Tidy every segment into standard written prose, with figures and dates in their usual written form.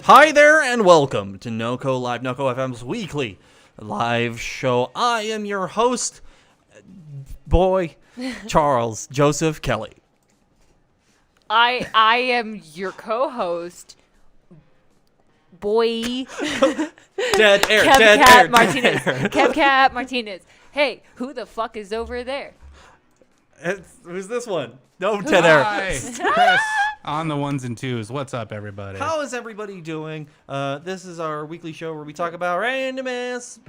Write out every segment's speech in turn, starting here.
Hi there and welcome to NoCo Live, NoCo FM's weekly live show. I am your host, Charles Joseph Kelly. I am your co-host, Dead air. Martinez. Kevcat Martinez. Hey, who the fuck is over there? Who's this one? No, Dead Air. Hi, Chris. On the ones and twos. What's up, everybody? How is everybody doing? This is our weekly show where we talk about random ass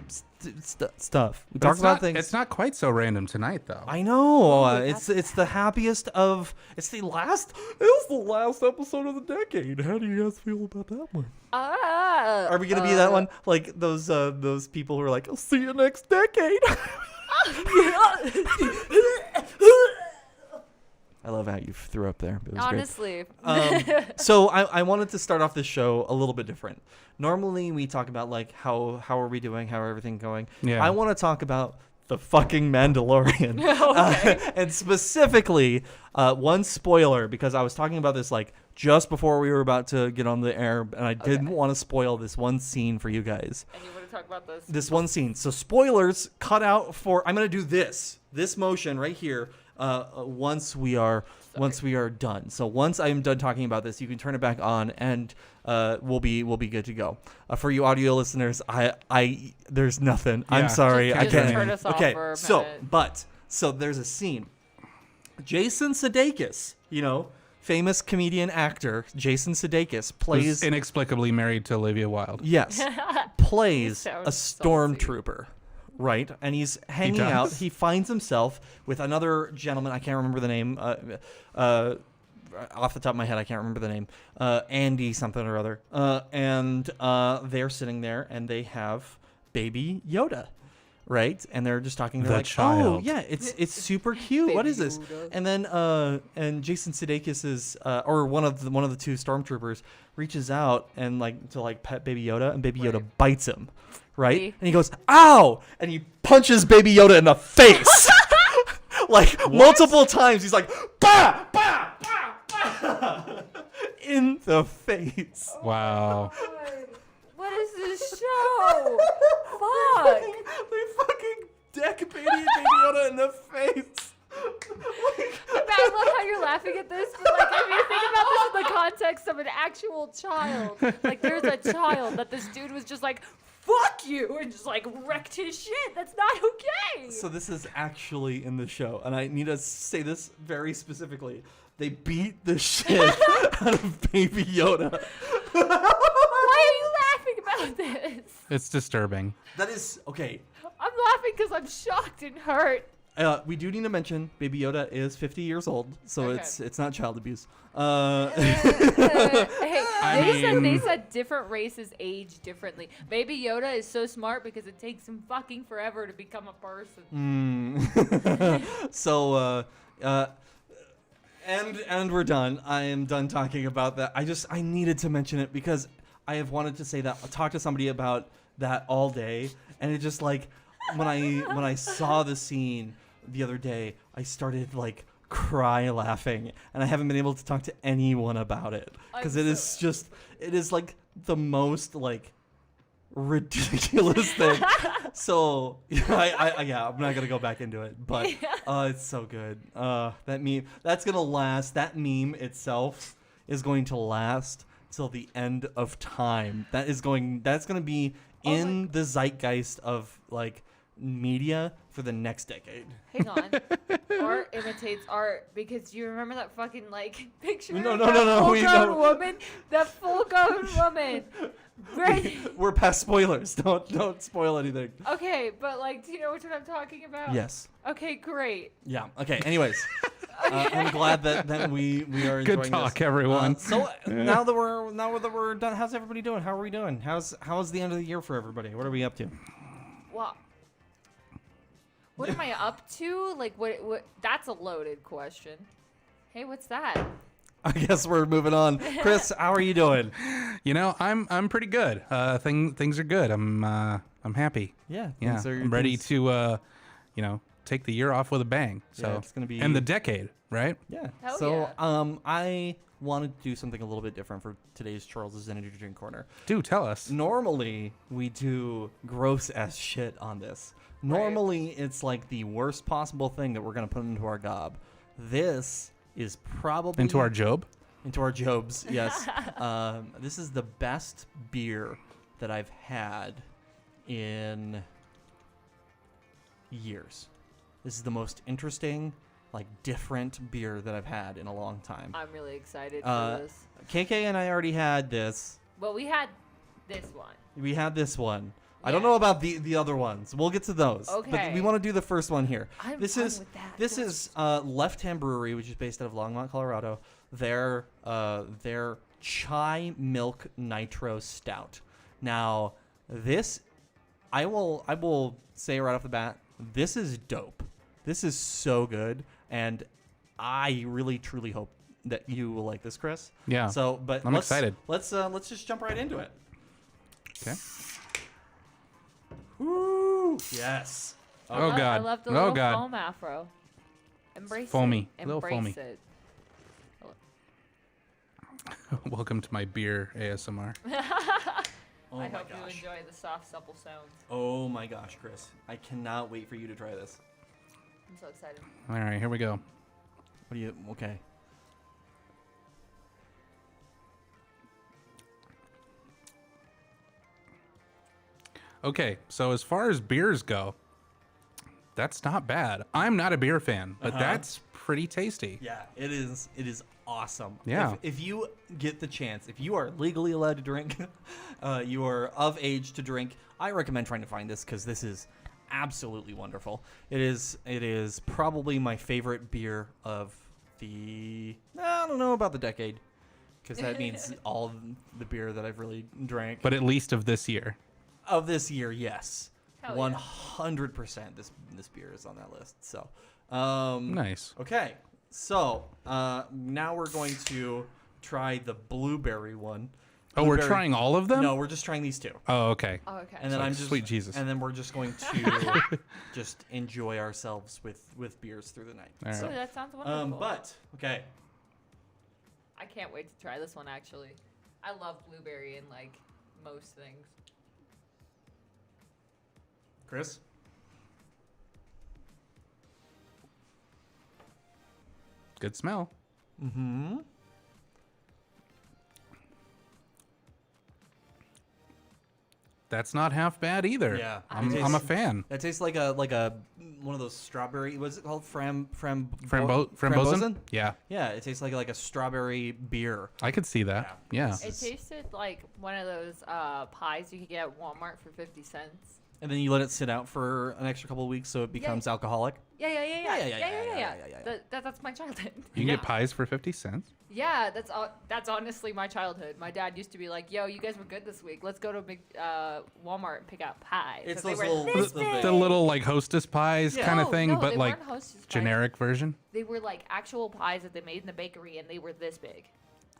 stuff. We talk about things. It's not quite so random tonight, though. I know. It's the happiest of. It's the last episode of the decade. How do you guys feel about that one? Are we gonna be that one? Like those people who are like, I'll see you next decade. I love how you threw up there. It was Honestly. great. So I wanted to start off this show a little bit different. Normally we talk about like how are we doing, how are everything going. Yeah. I want to talk about the fucking Mandalorian. Okay. And specifically one spoiler, because I was talking about this like just before we were about to get on the air, and I didn't want to spoil this one scene for you guys. And you want to talk about this? This one scene. So spoilers cut out for. I'm gonna do this motion right here. Once we are done. So once I'm done talking about this, you can turn it back on, and we'll be good to go. For you audio listeners, I there's nothing. Yeah, I'm sorry, I just can't. turn us off Okay, for a so minute. so there's a scene. Jason Sudeikis, famous comedian actor Jason Sudeikis plays Who's inexplicably married to Olivia Wilde. Yes, plays Sounds a stormtrooper. Right, and he's hanging out. He finds himself with another gentleman. I can't remember the name. Off the top of my head, I can't remember the name. Andy something or other. And they're sitting there, and they have Baby Yoda, right? And they're just talking. They're The like, child. "Oh, yeah, it's super cute. What Baby is this?" Yoda. And then and Jason Sudeikis is or one of the two stormtroopers reaches out and to pet Baby Yoda, and Baby Yoda bites him. Right? Me. And he goes, ow! And he punches Baby Yoda in the face. Multiple times. He's like, bah, bah, bah, bah. In the face. Wow. What is this show? Fuck. They fucking deck Baby Yoda in the face. I love how you're laughing at this, but if you think about this in the context of an actual child, there's a child that this dude was just like, fuck you, and just wrecked his shit. That's not okay. So this is actually in the show, and I need to say this very specifically. They beat the shit out of Baby Yoda. Why are you laughing about this? It's disturbing. That is, okay. I'm laughing because I'm shocked and hurt. We do need to mention Baby Yoda is 50 years old, so Okay. it's not child abuse. Hey, they said different races age differently. Baby Yoda is so smart because it takes him fucking forever to become a person. So, and we're done. I am done talking about that. I needed to mention it because I have wanted to say that. I'll talk to somebody about that all day, and it just when I saw the scene the other day, I started cry laughing, and I haven't been able to talk to anyone about it because it is the most ridiculous thing. So I'm not gonna go back into it, but it's so good. That meme that's gonna last. That meme itself is going to last till the end of time. That's gonna be in the zeitgeist of media for the next decade. Hang on. Art imitates art, because you remember that fucking picture No, of no, that no, no, we full-grown don't. woman? That full-grown woman. Right. We're past spoilers. Don't spoil anything. Okay, but do you know which one I'm talking about? Yes. Okay, great. Yeah. Okay. Anyways, I'm glad that we are enjoying Good talk, this. everyone. So now that we're done, how's everybody doing? How are we doing? How's the end of the year for everybody? What are we up to? Well, what am I up to? What? That's a loaded question. Hey, what's that? I guess we're moving on. Chris, how are you doing? I'm pretty good. Things are good. I'm happy. Yeah. Yeah. I'm ready to take the year off with a bang. So Yeah, it's gonna be and the decade, right? Yeah. Hell so yeah. I wanted to do something a little bit different for today's Charles's Energy Drink Corner. Do tell us. Normally we do gross ass shit on this. Normally it's like the worst possible thing that we're gonna put into our gob. This is probably Into our Job. into our jobs. Yes. This is the best beer that I've had in years. This is the most interesting, like different beer that I've had in a long time. I'm really excited for this. KK and I already had this. Well, we had this one. We had this one. I don't Yeah. know about the other ones. We'll get to those. But Okay. we want to do the first one here. I'm this fine is with that. this is Left Hand Brewery, which is based out of Longmont, Colorado. Their chai milk nitro stout. Now, this I will say right off the bat, this is dope. This is so good, and I really truly hope that you will like this, Chris. Yeah. So, but I'm excited. Let's just jump right into it. Okay. Woo! Yes. Oh, I God. love the Oh, little God. foam afro. Embrace foamy. it. A little Embrace foamy. it. Welcome to my beer ASMR. Oh I my hope you gosh. enjoy the soft, supple sounds. Oh my gosh, Chris. I cannot wait for you to try this. I'm so excited. All right, here we go. What do you okay. Okay, so as far as beers go, that's not bad. I'm not a beer fan, but that's pretty tasty. Yeah, it is. It is awesome. Yeah. If you get the chance, if you are legally allowed to drink, you are of age to drink, I recommend trying to find this because this is absolutely wonderful. It is probably my favorite beer of the I don't know about the decade because that means all the beer that I've really drank But at least of this year. of this year. Yes. Hell yeah. 100% this beer is on that list. So, Nice. okay. So, now we're going to try the blueberry one. Oh, we're Blueberry- trying all of them? No, we're just trying these two. Oh, okay. Oh, okay. And then Like, I'm just sweet Jesus. And then we're just going to just enjoy ourselves with beers through the night. All right. Ooh, that sounds wonderful. But okay. I can't wait to try this one, actually. I love blueberry in, like, most things. Chris? Good smell. Mm-hmm. That's not half bad either. Yeah. I'm It a tastes- fan. That tastes like a one of those strawberry. What's it called? Frambozen? Frambozen? Yeah, Yeah, it tastes like a strawberry beer. I could see that. Yeah. It tasted like one of those pies you could get at Walmart for 50 cents. And then you let it sit out for an extra couple of weeks so it becomes alcoholic. Yeah. That's my childhood. You can get pies for 50 cents. Yeah, that's honestly my childhood. My dad used to be like, "Yo, you guys were good this week. Let's go to big Walmart and pick out pies." It's And they those were little- this the big. The little like hostess pies Yeah. kind of No, thing, no, but they like weren't Hostess pies. generic version. They were like actual pies that they made in the bakery, and they were this big.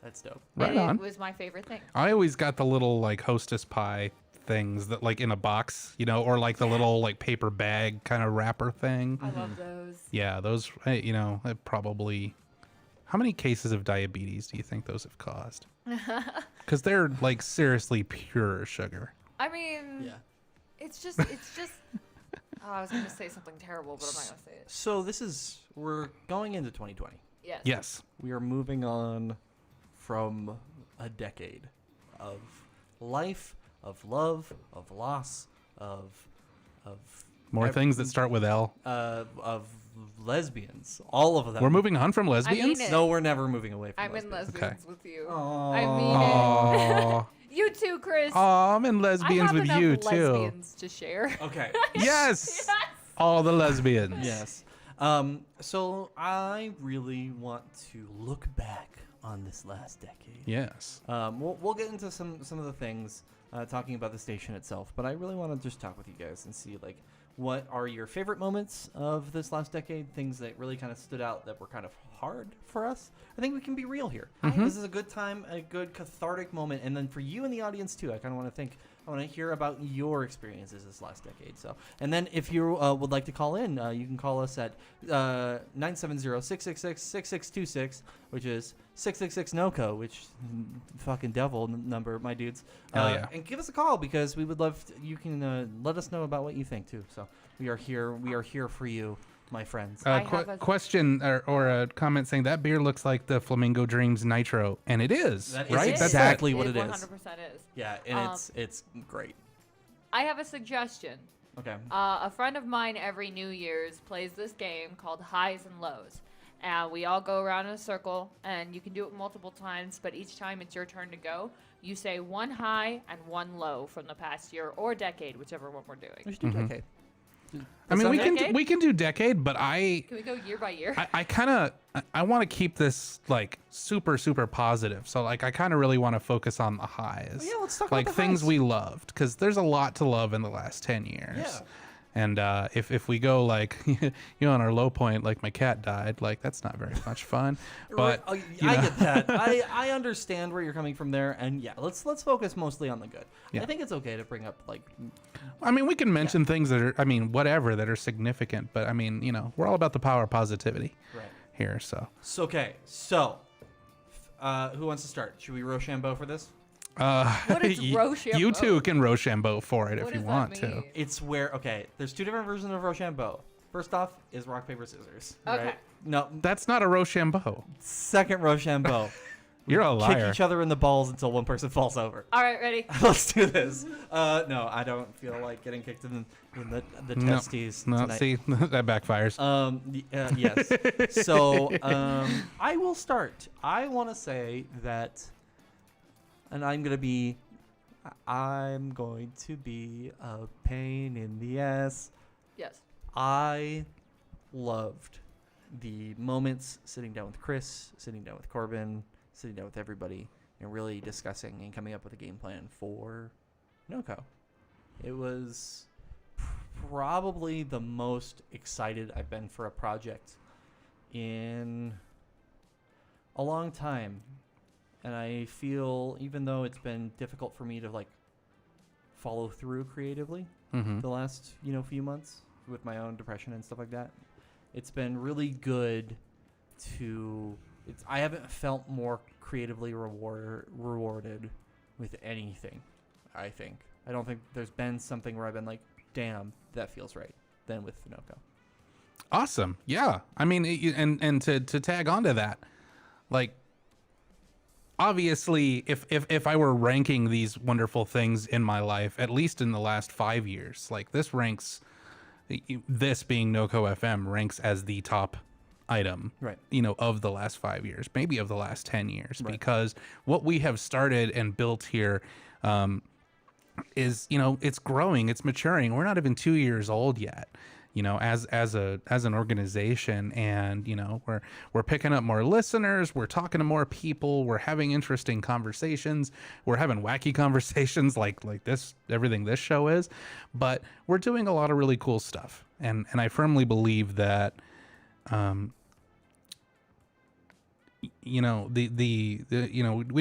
That's dope. Right and on. It was my favorite thing. I always got the little like hostess pie things that like in a box, you know, or like the little like paper bag kind of wrapper thing. I love those. Yeah, those, you know, probably. How many cases of diabetes do you think those have caused? Because they're like seriously pure sugar. I mean, Yeah. it's just. Oh, I was gonna say something terrible, but I'm not gonna say it. So we're going into 2020. Yes. Yes. We are moving on from a decade of life, of love, of loss, of More things that start with L. of lesbians. All of them. We're moving on from lesbians? it. No, we're never moving away from I'm in lesbians. lesbians with you. Aw. I mean it. Aw. You too, Chris. Aw, I'm in I lesbians have with enough you too. lesbians to share. Okay. Yes. Yes. All the lesbians. Yes. So I really want to look back on this last decade. Yes. We'll get into some of the things talking about the station itself, but I really want to just talk with you guys and see like what are your favorite moments of this last decade, things that really kind of stood out that were kind of hard for us. I think we can be real here. This is a good time, a good cathartic moment, and then for you in the audience too. I kind of want to think I want to hear about your experiences this last decade. So, and then if you would like to call in, you can call us at 970-666-6626, which is 666 NoCo, which fucking devil number, my dudes. Hell yeah. And give us a call because we would love. You can let us know about what you think too. So we are here. We are here for you, my friends. Question or a comment saying that beer looks like the Flamingo Dreams Nitro, and it is. That right? is That's exactly what it it is. 100% is. Yeah, and it's great. I have a suggestion. Okay. A friend of mine every New Year's plays this game called Highs and Lows. And we all go around in a circle, and you can do it multiple times, but each time it's your turn to go. You say one high and one low from the past year or decade, whichever one we're doing. We should do decade. I mean, Decade? we can do decade, but Can we go year by year? I kind of I want to keep this like super super positive. So like I kind of really want to focus on the highs. Yeah, let's talk like about the things highs. we loved, because there's a lot to love in the last 10 years. Yeah. And if we go like on our low point, like my cat died, like that's not very much fun. But I you know. get that. I understand where you're coming from there, and yeah, let's focus mostly on the good. Yeah. I think it's okay to bring up like. I mean, we can mention things that are, I mean, whatever, that are significant, but I mean, we're all about the power of positivity here. So Okay, so who wants to start? Should we Rochambeau for this? What is Rochambeau? You two can Rochambeau for it What if you does that want to. mean? It's where there's two different versions of Rochambeau. First off is rock paper scissors. Okay. Right? No, That's not a Rochambeau. second Rochambeau. You're a liar. Kick each other in the balls until one person falls over. All right, ready? Let's do this. No, I don't feel like getting kicked in the testes No, tonight. see, that backfires. Yes. So I will start. I want to say that, and I'm going to be a pain in the ass. Yes. I loved the moments sitting down with Chris, sitting down with Corbin, sitting down with everybody, and really discussing and coming up with a game plan for NoCo. It was probably the most excited I've been for a project in a long time. And I feel, even though it's been difficult for me to like follow through creatively the last few months with my own depression and stuff like that, it's been really good to. I haven't felt more creatively rewarded with anything. I don't think there's been something where I've been like, damn, that feels right, than with NoCo. Awesome. Yeah. I mean, and to tag onto that, like, obviously, if I were ranking these wonderful things in my life, at least in the last 5 years, like this ranks, this being NoCo FM ranks as the top item, Right. Of the last 5 years, maybe of the last 10 years, Right. because what we have started and built here is, it's growing, it's maturing. We're not even 2 years old yet, as an organization, and we're picking up more listeners, we're talking to more people, we're having interesting conversations, we're having wacky conversations like this, everything this show is, but we're doing a lot of really cool stuff, and I firmly believe that we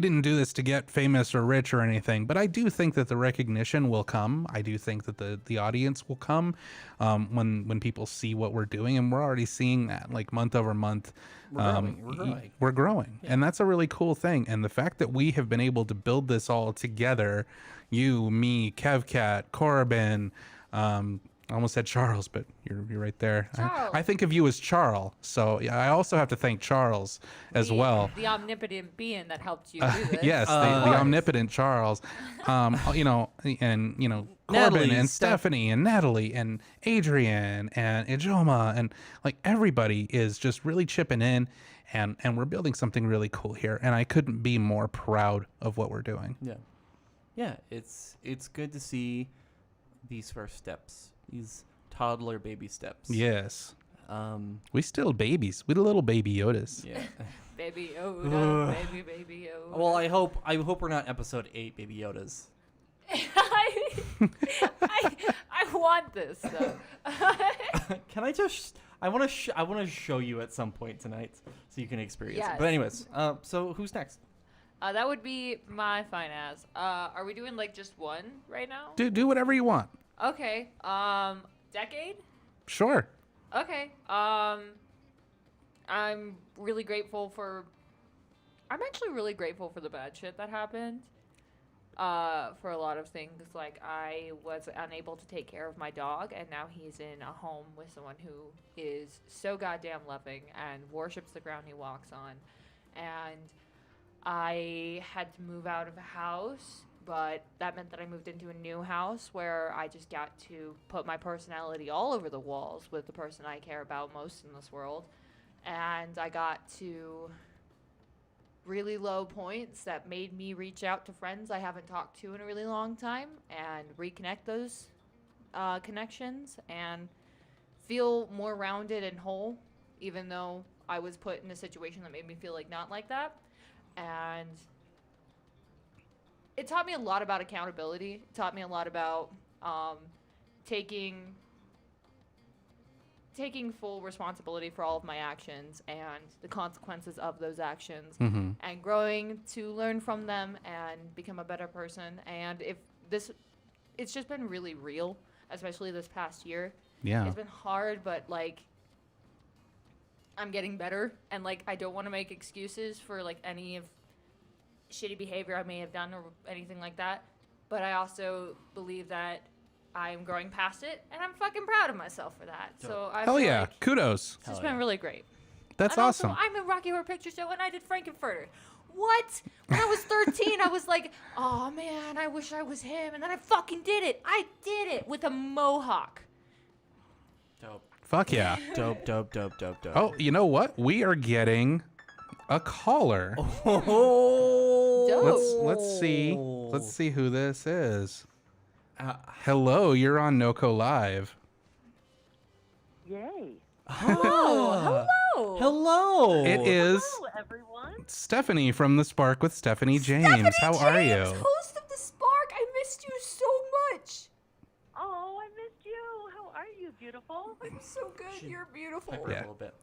didn't do this to get famous or rich or anything, but I do think that the recognition will come. I do think that the audience will come when people see what we're doing, and we're already seeing that, like, month over month. We're growing. Yeah. And that's a really cool thing. And the fact that we have been able to build this all together, you, me, Kevcat, Corbin, I almost said Charles, but you're right there. Charles. I think of you as Charles, so yeah, I also have to thank Charles as well. The omnipotent being that helped you do this. Yes, the omnipotent Charles. And Corbin Natalie, and Stephanie and Natalie and Adrian and Ijoma, and like everybody is just really chipping in, and we're building something really cool here. And I couldn't be more proud of what we're doing. Yeah. It's good to see these first steps. These toddler baby steps. Yes. We still babies. We the little baby Yodas. Yeah. Baby Yoda, baby Yoda. Well, I hope we're not episode 8 baby Yodas. I want this though. Can I just? I want to show you at some point tonight so you can experience it. Yes. But anyways, so who's next? That would be my fine ass. Are we doing like just one right now? Do whatever you want. Okay. Decade? Sure. Okay. I'm really grateful for. I'm actually really grateful for the bad shit that happened. For a lot of things, like I was unable to take care of my dog, and now he's in a home with someone who is so goddamn loving and worships the ground he walks on. And I had to move out of a house, but that meant that I moved into a new house where I just got to put my personality all over the walls with the person I care about most in this world. And I got to really low points that made me reach out to friends I haven't talked to in a really long time and reconnect those connections and feel more rounded and whole, even though I was put in a situation that made me feel like not like that. And it taught me a lot about accountability. It taught me a lot about taking full responsibility for all of my actions and the consequences of those actions, and growing to learn from them and become a better person. And it's just been really real, especially this past year. Yeah. It's been hard, but like I'm getting better, and like I don't want to make excuses for like any of shitty behavior I may have done or anything like that. But I also believe that I'm growing past it, and I'm fucking proud of myself for that. So I Hell feel yeah. like Kudos. it's just been really great. That's And awesome. Also, I'm in Rocky Horror Picture Show, and I did Frankenfurter. What? When I was 13, I was like, oh man, I wish I was him. And then I fucking did it. I did it with a mohawk. Dope. Fuck yeah. Dope. Oh, you know what? We are getting a caller. Oh. Let's see. Let's see who this is. Hello, you're on NoCo Live. Yay. Oh, hello. Hello. It is Hello, everyone. Stephanie from the Spark with Stephanie James. How are you? Host of the Spark. I missed you so much. Oh, I missed you. How are you, beautiful? I'm so good. You're beautiful. Hyper Yeah. a little bit.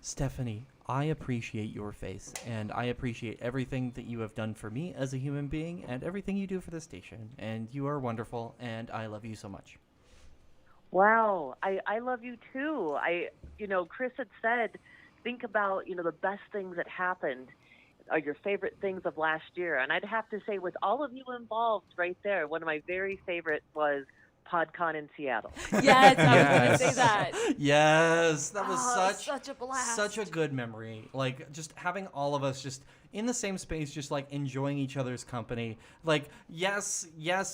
Stephanie, I appreciate your face, and I appreciate everything that you have done for me as a human being and everything you do for the station. And you are wonderful, and I love you so much. Wow. I love you too. Chris had said, think about, the best things that happened, or your favorite things of last year. And I'd have to say, with all of you involved right there, one of my very favorite was PodCon in Seattle. Yes, I was Yes. going to say that. Yes, that was Oh, such a blast. such a good memory. Like just having all of us just in the same space, just like enjoying each other's company. Like yes,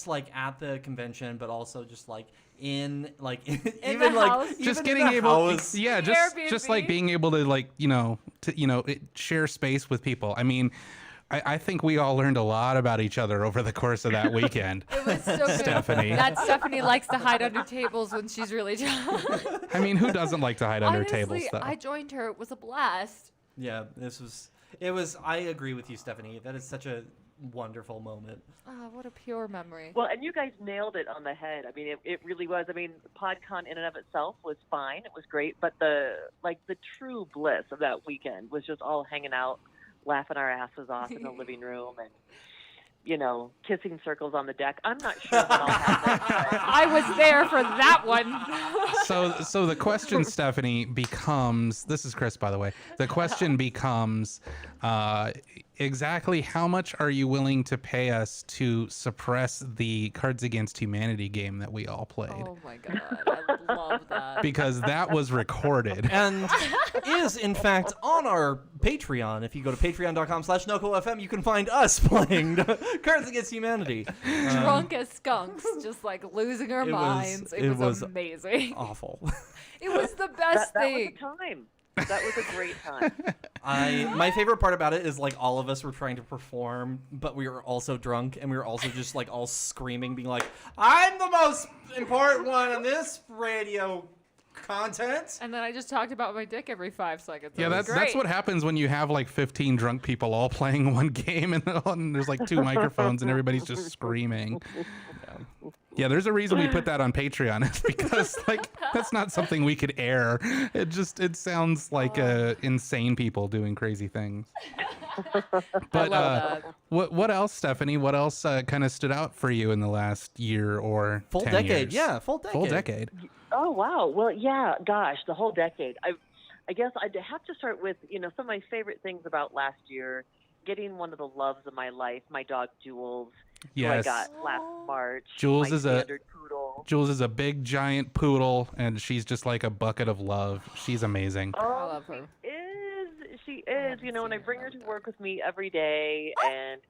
like at the convention, but also just like in like even the like house. even Just in getting the able, house. yeah, The just like Airbnb. being able to like, share space with people. I mean, I think we all learned a lot about each other over the course of that weekend. It was so good. Stephanie. That Stephanie likes to hide under tables when she's really drunk. I mean, who doesn't like to hide under Honestly, tables, though? I joined her. It was a blast. Yeah, it was. I agree with you, Stephanie. That is such a wonderful moment. Oh, what a pure memory. Well, and you guys nailed it on the head. I mean, it really was. I mean, PodCon in and of itself was fine. It was great. But the true bliss of that weekend was just all hanging out, laughing our asses off in the living room and, kissing circles on the deck. I'm not sure what all happened. I was there for that one. So the question, Stephanie, becomes, this is Chris, by the way. The question becomes, exactly how much are you willing to pay us to suppress the Cards Against Humanity game that we all played? Oh my god, I love that. Because that was recorded. And is in fact on our Patreon. If you go to patreon.com/NoCoFM, you can find us playing Cards Against Humanity. Drunk as skunks, just like losing our it was- minds. it It was was amazing. Awful. It was the best that was thing. a time. That was a great time. My favorite part about it is like all of us were trying to perform, but we were also drunk and we were also just like all screaming, being like, "I'm the most important one on this radio content." And then I just talked about my dick every 5 seconds. Yeah, It was that's great. what happens when you have like 15 drunk people all playing one game and there's like 2 microphones and everybody's just screaming. Yeah, there's a reason we put that on Patreon. It's because like that's not something we could air. It sounds like insane people doing crazy things. But love that. what else, Stephanie? What else kind of stood out for you in the last year or Full 10 decade. years? Yeah, full decade. Full decade. Oh wow. Well, yeah. Gosh, the whole decade. I guess I'd have to start with some of my favorite things about last year. Getting one of the loves of my life, my dog Jules, who I Yes. got last March. Jules my is a standard poodle. Jules is a big giant poodle, and she's just like a bucket of love. She's amazing. Oh, I love her. She is. And I bring her to work with me every day, and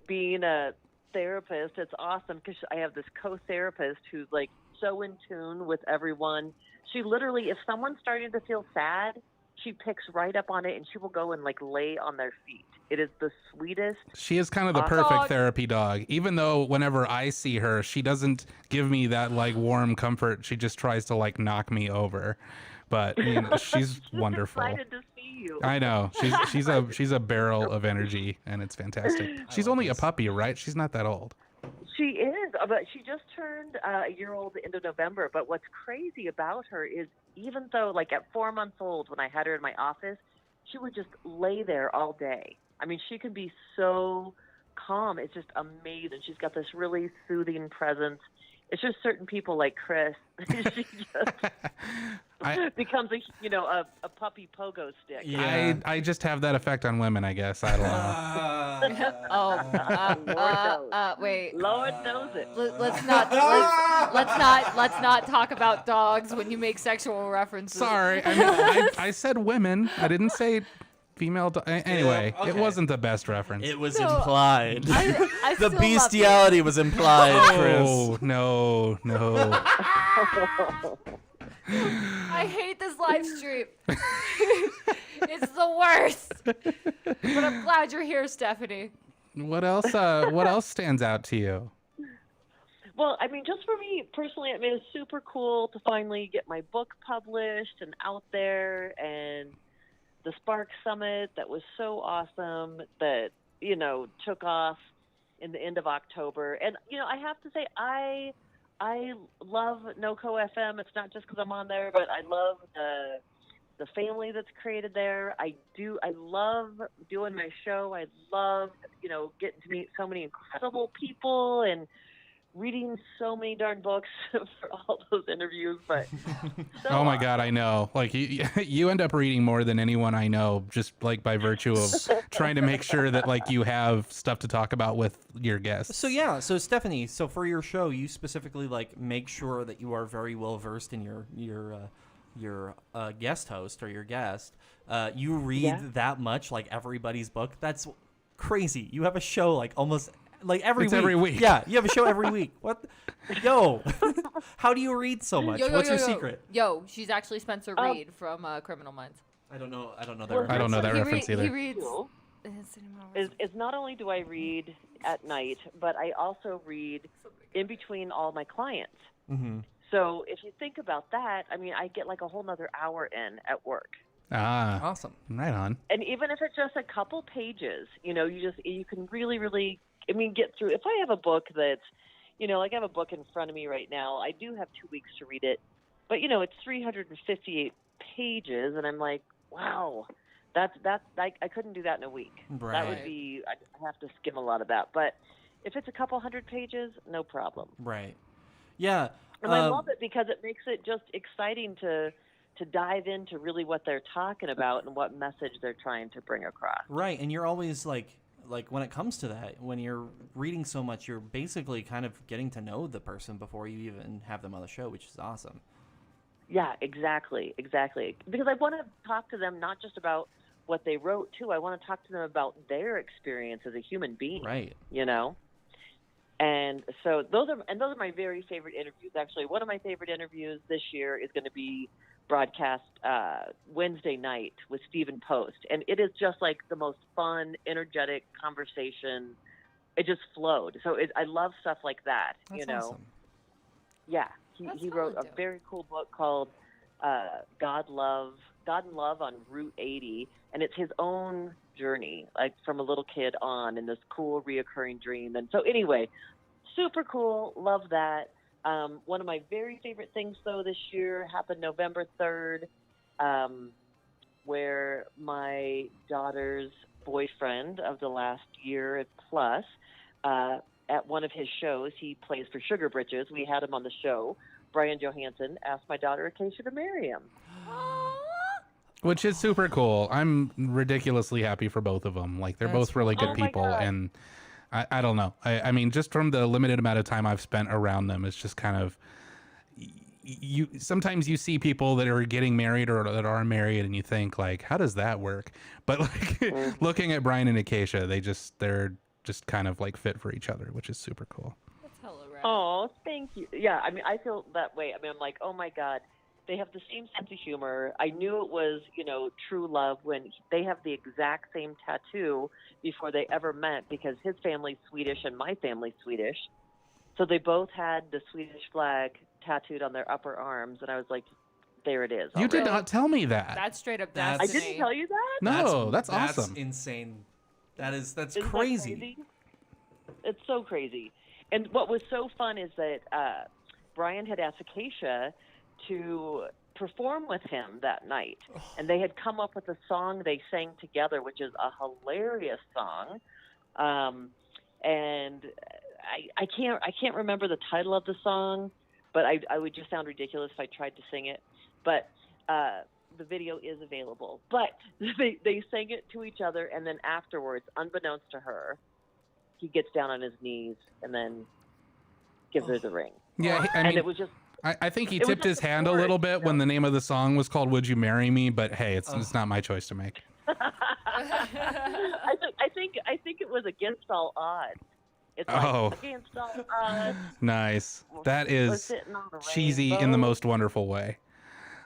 being a therapist, it's awesome because I have this co-therapist who's like so in tune with everyone. She literally, if someone's starting to feel sad, she picks right up on it and she will go and like lay on their feet. It is the sweetest. She is kind of the Awesome. perfect Dog. therapy dog. Even though whenever I see her, she doesn't give me that like warm comfort. She just tries to like knock me over. But she's wonderful. Excited to see you. I know. She's a barrel of energy, and it's fantastic. She's love only a this. puppy, right? She's not that old. She is, but she just turned a year old at the end of November. But what's crazy about her is even though, like at 4 months old, when I had her in my office, she would just lay there all day. I mean, she can be so calm. It's just amazing. She's got this really soothing presence. It's just certain people like Chris. She just becomes a puppy pogo stick. Yeah. I just have that effect on women, I guess. I don't know. Wait. Lord knows it. Let's not talk about dogs when you make sexual references. Sorry. I mean, I said women. I didn't say female. Anyway, okay. it wasn't the best reference. It was No, implied. I The still love you. bestiality was implied, Chris. Oh, no. I hate this live stream. It's the worst. But I'm glad you're here, Stephanie. What else? What else stands out to you? Well, I mean, just for me personally, I mean, it's super cool to finally get my book published and out there, and the Spark Summit that was so awesome that took off in the end of October. And I have to say, I love NoCo FM. It's not just because I'm on there, but I love the family that's created there. I love doing my show. I love getting to meet so many incredible people and reading so many darn books for all those interviews. But Oh my God, I know. Like you end up reading more than anyone I know, just like by virtue of trying to make sure that like you have stuff to talk about with your guests. So Stephanie, for your show, you specifically like make sure that you are very well versed in your guest host or your guest. You read that much, like everybody's book. That's crazy. You have a show like almost like every It's week. every week. Yeah, you have a show every week. What? Yo, how do you read so much? What's your secret? Yo, she's actually Spencer Reed from Criminal Minds. I don't know that. Well, I don't know that reference either. He reads. Cool. Is not only do I read at night, but I also read in between all my clients. Mm-hmm. So if you think about that, I mean, I get like a whole nother hour in at work. Ah, Awesome. right on. And even if it's just a couple pages, you can really, really, get through. If I have a book that's, like I have a book in front of me right now, I do have 2 weeks to read it, but it's 358 pages, and I'm like, wow, that's I couldn't do that in a week. Right. That would be, I have to skim a lot of that. But if it's a couple hundred pages, no problem. Right. Yeah. And I love it because it makes it just exciting to dive into really what they're talking about and what message they're trying to bring across. Right, and you're always like when it comes to that, when you're reading so much, you're basically kind of getting to know the person before you even have them on the show, which is awesome. Yeah, exactly. Because I want to talk to them not just about what they wrote, too. I want to talk to them about their experience as a human being. Right. And so those are my very favorite interviews. Actually, one of my favorite interviews this year is going to be broadcast Wednesday night with Stephen Post, and it is just like the most fun, energetic conversation. It just flowed. So I love stuff like that. That's awesome. Yeah, That's he wrote a fun, too. very cool book called God and Love on Route 80, and it's his own journey, like from a little kid on, in this cool reoccurring dream. And so anyway, super cool. Love that. One of my very favorite things, though, this year happened November 3rd, where my daughter's boyfriend of the last year plus, at one of his shows, he plays for Sugar Britches. We had him on the show. Brian Johansson asked my daughter Acacia to marry him. Which is super cool. I'm ridiculously happy for both of them. Like, they're both really good Oh my people. God. And I don't know. I mean, just from the limited amount of time I've spent around them, it's just kind of, sometimes you see people that are getting married or that are married and you think, like, how does that work? But like looking at Brian and Acacia, they're just kind of like fit for each other, which is super cool. That's hella rad. Oh, thank you. Yeah, I mean, I feel that way. I mean, I'm like, oh my God, they have the same sense of humor. I knew it was, true love when they have the exact same tattoo before they ever met, because his family's Swedish and my family's Swedish. So they both had the Swedish flag tattooed on their upper arms, and I was like, there it is. You did already. not tell me that. That's straight up That's- I destiny. didn't tell you that? No, that's That's awesome. insane. That's Isn't that crazy. It's so crazy. And what was so fun is that Brian had asked Acacia to perform with him that night, and they had come up with a song they sang together, which is a hilarious song. And I can't remember the title of the song, but I would just sound ridiculous if I tried to sing it. But the video is available. But they sang it to each other, and then afterwards, unbeknownst to her, he gets down on his knees and then gives her the ring. Yeah, I And mean, it was just I think he it was tipped his just a hand a chorus, little bit you when know? the name of the song was called "Would You Marry Me?" But hey, it's not my choice to make. I think it was against all odds. It's Oh. like against all odds. Nice. That We're is sitting on a cheesy in the rainbow. most wonderful way.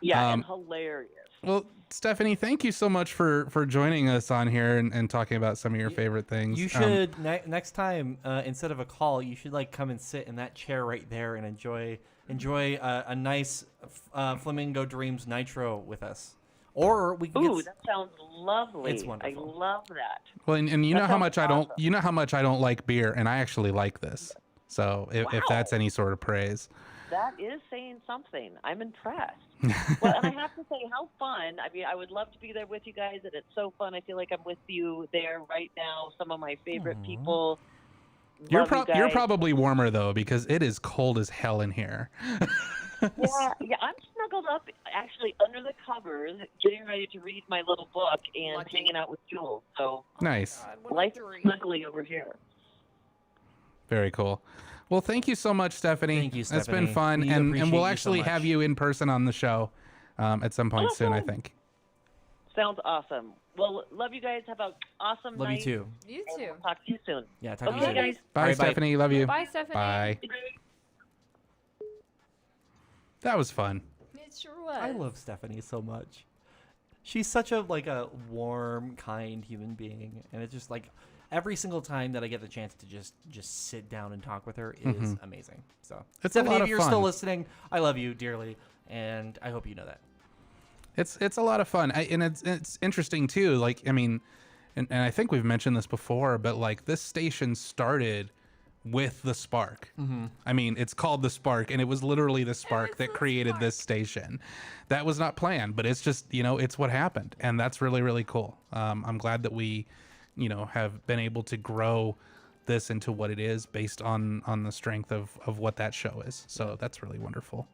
Yeah, um, and hilarious. Well, Stephanie, thank you so much for joining us on here and talking about some of your favorite things. You should next time instead of a call, you should like come and sit in that chair right there and enjoy a nice Flamingo Dreams Nitro with us. Or we can Ooh, get that sounds lovely. It's wonderful. I love that. Well, and you That know how sounds much awesome. you know how much I don't like beer, and I actually like this. So if Wow. that's any sort of praise. That is saying something. I'm impressed. Well, and I have to say, how fun. I mean, I would love to be there with you guys, and it's so fun. I feel like I'm with you there right now. Some of my favorite people. You're Love you you're guys. probably warmer though, because it is cold as hell in here. Yeah, I'm snuggled up actually under the covers, getting ready to read my little book and Lucky. hanging out with Jules. So Nice. God, what a life is dream. snuggly over here. Very cool. Well, thank you so much, Stephanie. Thank you, It's been Stephanie. fun, We and appreciate we'll you so actually have much. you in person on the show at some point soon, I Awesome. think. Sounds awesome. Well, love you guys. Have an awesome love you night. too. You And too. we'll talk to you soon. Yeah, talk to you Okay, soon. guys. Bye, All right, bye. Stephanie. Love you. Bye, Stephanie. Bye. That was fun. It sure was. I love Stephanie so much. She's such a warm, kind human being, and it's just like every single time that I get the chance to just sit down and talk with her is amazing. So, It's a Stephanie, lot if of you're still fun. listening, I love you dearly, and I hope you know that. It's a lot of fun, and it's interesting too. Like, I mean, and I think we've mentioned this before, but like this station started with the Spark. I mean, it's called the Spark, and it was literally the Spark it's that the created this station. That was not planned, but it's just, it's what happened, and that's really, really cool. I'm glad that we, have been able to grow this into what it is based on the strength of what that show is. So that's really wonderful,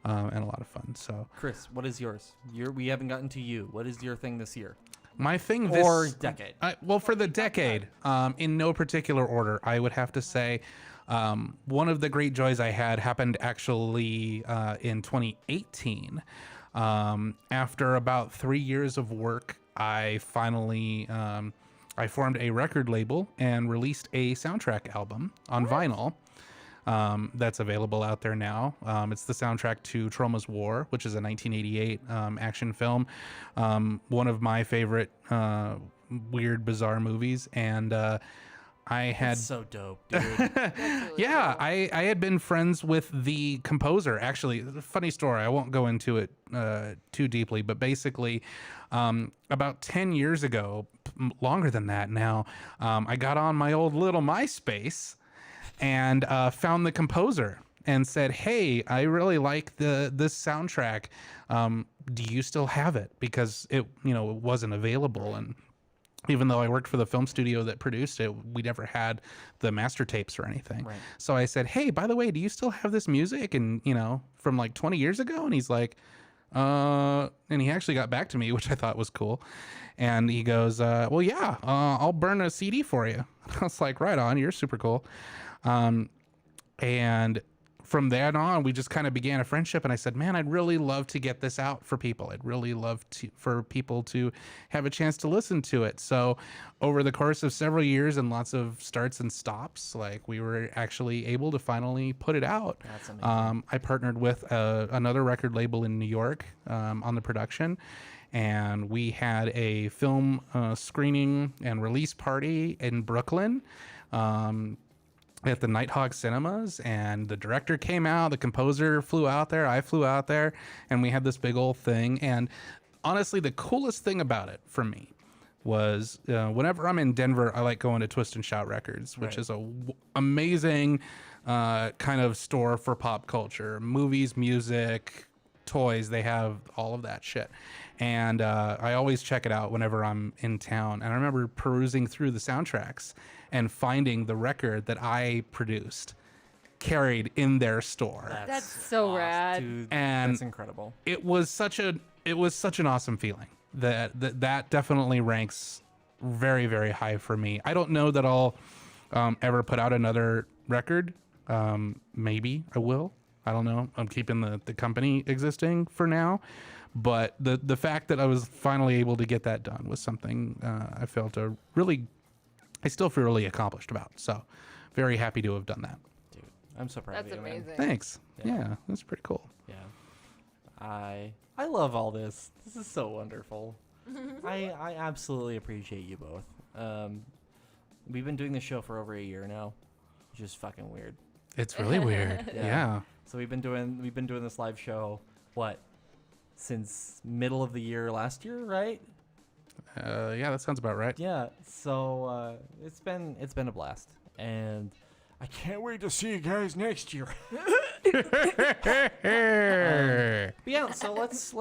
and a lot of fun. So Chris, what is yours? We haven't gotten to you. What is your thing this year my thing this or decade? well, for the decade, in no particular order, I would have to say one of the great joys I had happened actually in 2018. After about 3 years of work, I finally I formed a record label and released a soundtrack album on vinyl. That's available out there now. It's the soundtrack to Troma's War, which is a 1988 action film, one of my favorite weird, bizarre movies. And I had That's so dope, dude. yeah, I had been friends with the composer. Actually, funny story. I won't go into it too deeply, but basically, about 10 years ago, longer than that now, I got on my old little MySpace. and found the composer and said, "Hey, I really like this soundtrack. Do you still have it? Because it wasn't available." And even though I worked for the film studio that produced it, we never had the master tapes or anything. Right. So I said, "Hey, by the way, do you still have this music?" And from like 20 years ago. And he's like, and he actually got back to me, which I thought was cool. And he goes, "Well, yeah, I'll burn a CD for you." I was like, "Right on, you're super cool." And from then on, we just kind of began a friendship. And I said, "Man, I'd really love to get this out for people. I'd really love for people to have a chance to listen to it." So over the course of several years and lots of starts and stops, like, we were actually able to finally put it out. That's amazing. I partnered with another record label in New York on the production. And we had a film screening and release party in Brooklyn. At the Nighthawk Cinemas, and the director came out, the composer flew out there, I flew out there, and we had this big old thing. And honestly, the coolest thing about it for me was whenever I'm in Denver, I like going to Twist and Shout Records, which is a amazing kind of store for pop culture, movies, music, toys. They have all of that shit. And I always check it out whenever I'm in town. And I remember perusing through the soundtracks and finding the record that I produced carried in their store. That's so rad. Dude, And that's incredible. It was such an awesome feeling. That definitely ranks very, very high for me. I don't know that I'll ever put out another record. Maybe I will. I don't know. I'm keeping the company existing for now. But the fact that I was finally able to get that done was something I felt I still feel really accomplished about. So very happy to have done that. Dude, I'm so proud That's of you, man. amazing. Thanks. Yeah. Yeah, that's pretty cool. Yeah. I love all this. This is so wonderful. I absolutely appreciate you both. We've been doing this show for over a year now, which is fucking weird. It's really weird. Yeah. So we've been doing this live show since middle of the year last year, right? Yeah, that sounds about right. Yeah. So it's been a blast, and I can't wait to see you guys next year. But yeah, so let's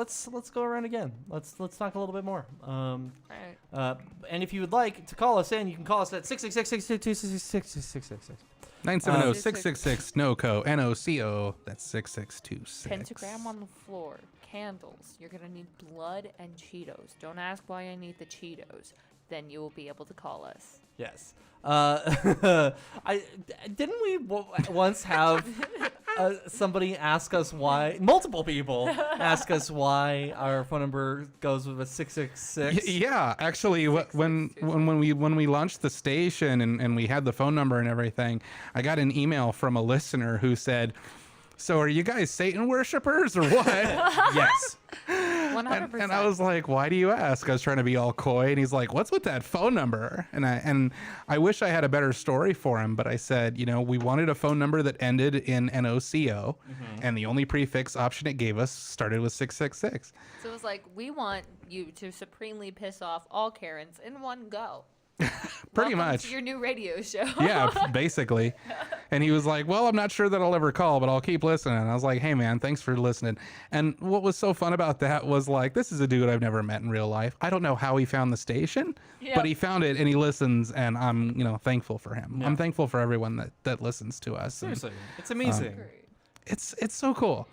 go around again. Let's talk a little bit more. Right. And if you would like to call us in, you can call us at 666-666-666. 970-666-NoCo, NOCO. That's 6626. Pentagram on the floor. Candles. You're gonna need blood and Cheetos. Don't ask why I need the Cheetos. Then you will be able to call us. Yes. Didn't we once have somebody ask us why? Multiple people ask us why our phone number goes with a 666. Yeah, actually, when we launched the station and we had the phone number and everything, I got an email from a listener who said, "So are you guys Satan worshipers or what?" Yes. 100%. And I was like, "Why do you ask?" I was trying to be all coy, and he's like, "What's with that phone number?" And I wish I had a better story for him, but I said, we wanted a phone number that ended in NOCO, and the only prefix option it gave us started with 666. So it was like, we want you to supremely piss off all Karens in one go. Pretty Welcome much. to your new radio show. Yeah, basically. And he was like, "Well, I'm not sure that I'll ever call, but I'll keep listening." And I was like, "Hey, man, thanks for listening." And what was so fun about that was, like, this is a dude I've never met in real life. I don't know how he found the station, but he found it and he listens, and I'm, thankful for him. Yeah. I'm thankful for everyone that listens to us. Seriously, it's amazing. Great. It's so cool.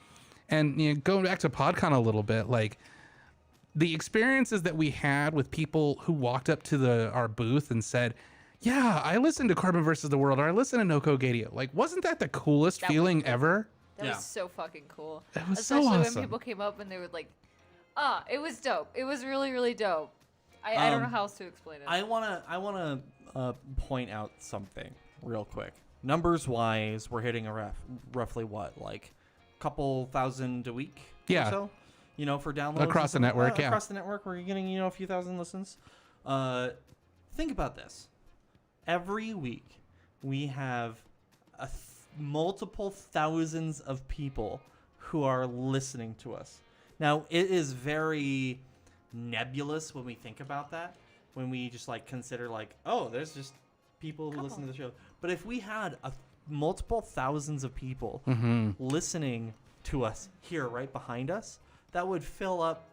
And going back to PodCon a little bit, like, the experiences that we had with people who walked up to our booth and said, "Yeah, I listened to Carbon versus the World," or "I listened to NoCo Gadio." Like, wasn't that the coolest That was feeling cool. ever? That Yeah. was so fucking cool. It was Especially so awesome. when people came up and they would like, it was dope. It was really, really dope. I don't know how else to explain it. I wanna point out something real quick. Numbers wise, we're hitting a roughly what, like couple thousand a week? Yeah. Or so? For downloads Across the and stuff. network, yeah. Across the network, we're getting a few thousand listens. Think about this. Every week, we have multiple thousands of people who are listening to us. Now, it is very nebulous when we think about that. When we just consider oh, there's just people who listen to the show. But if we had multiple thousands of people listening to us here right behind us, that would fill up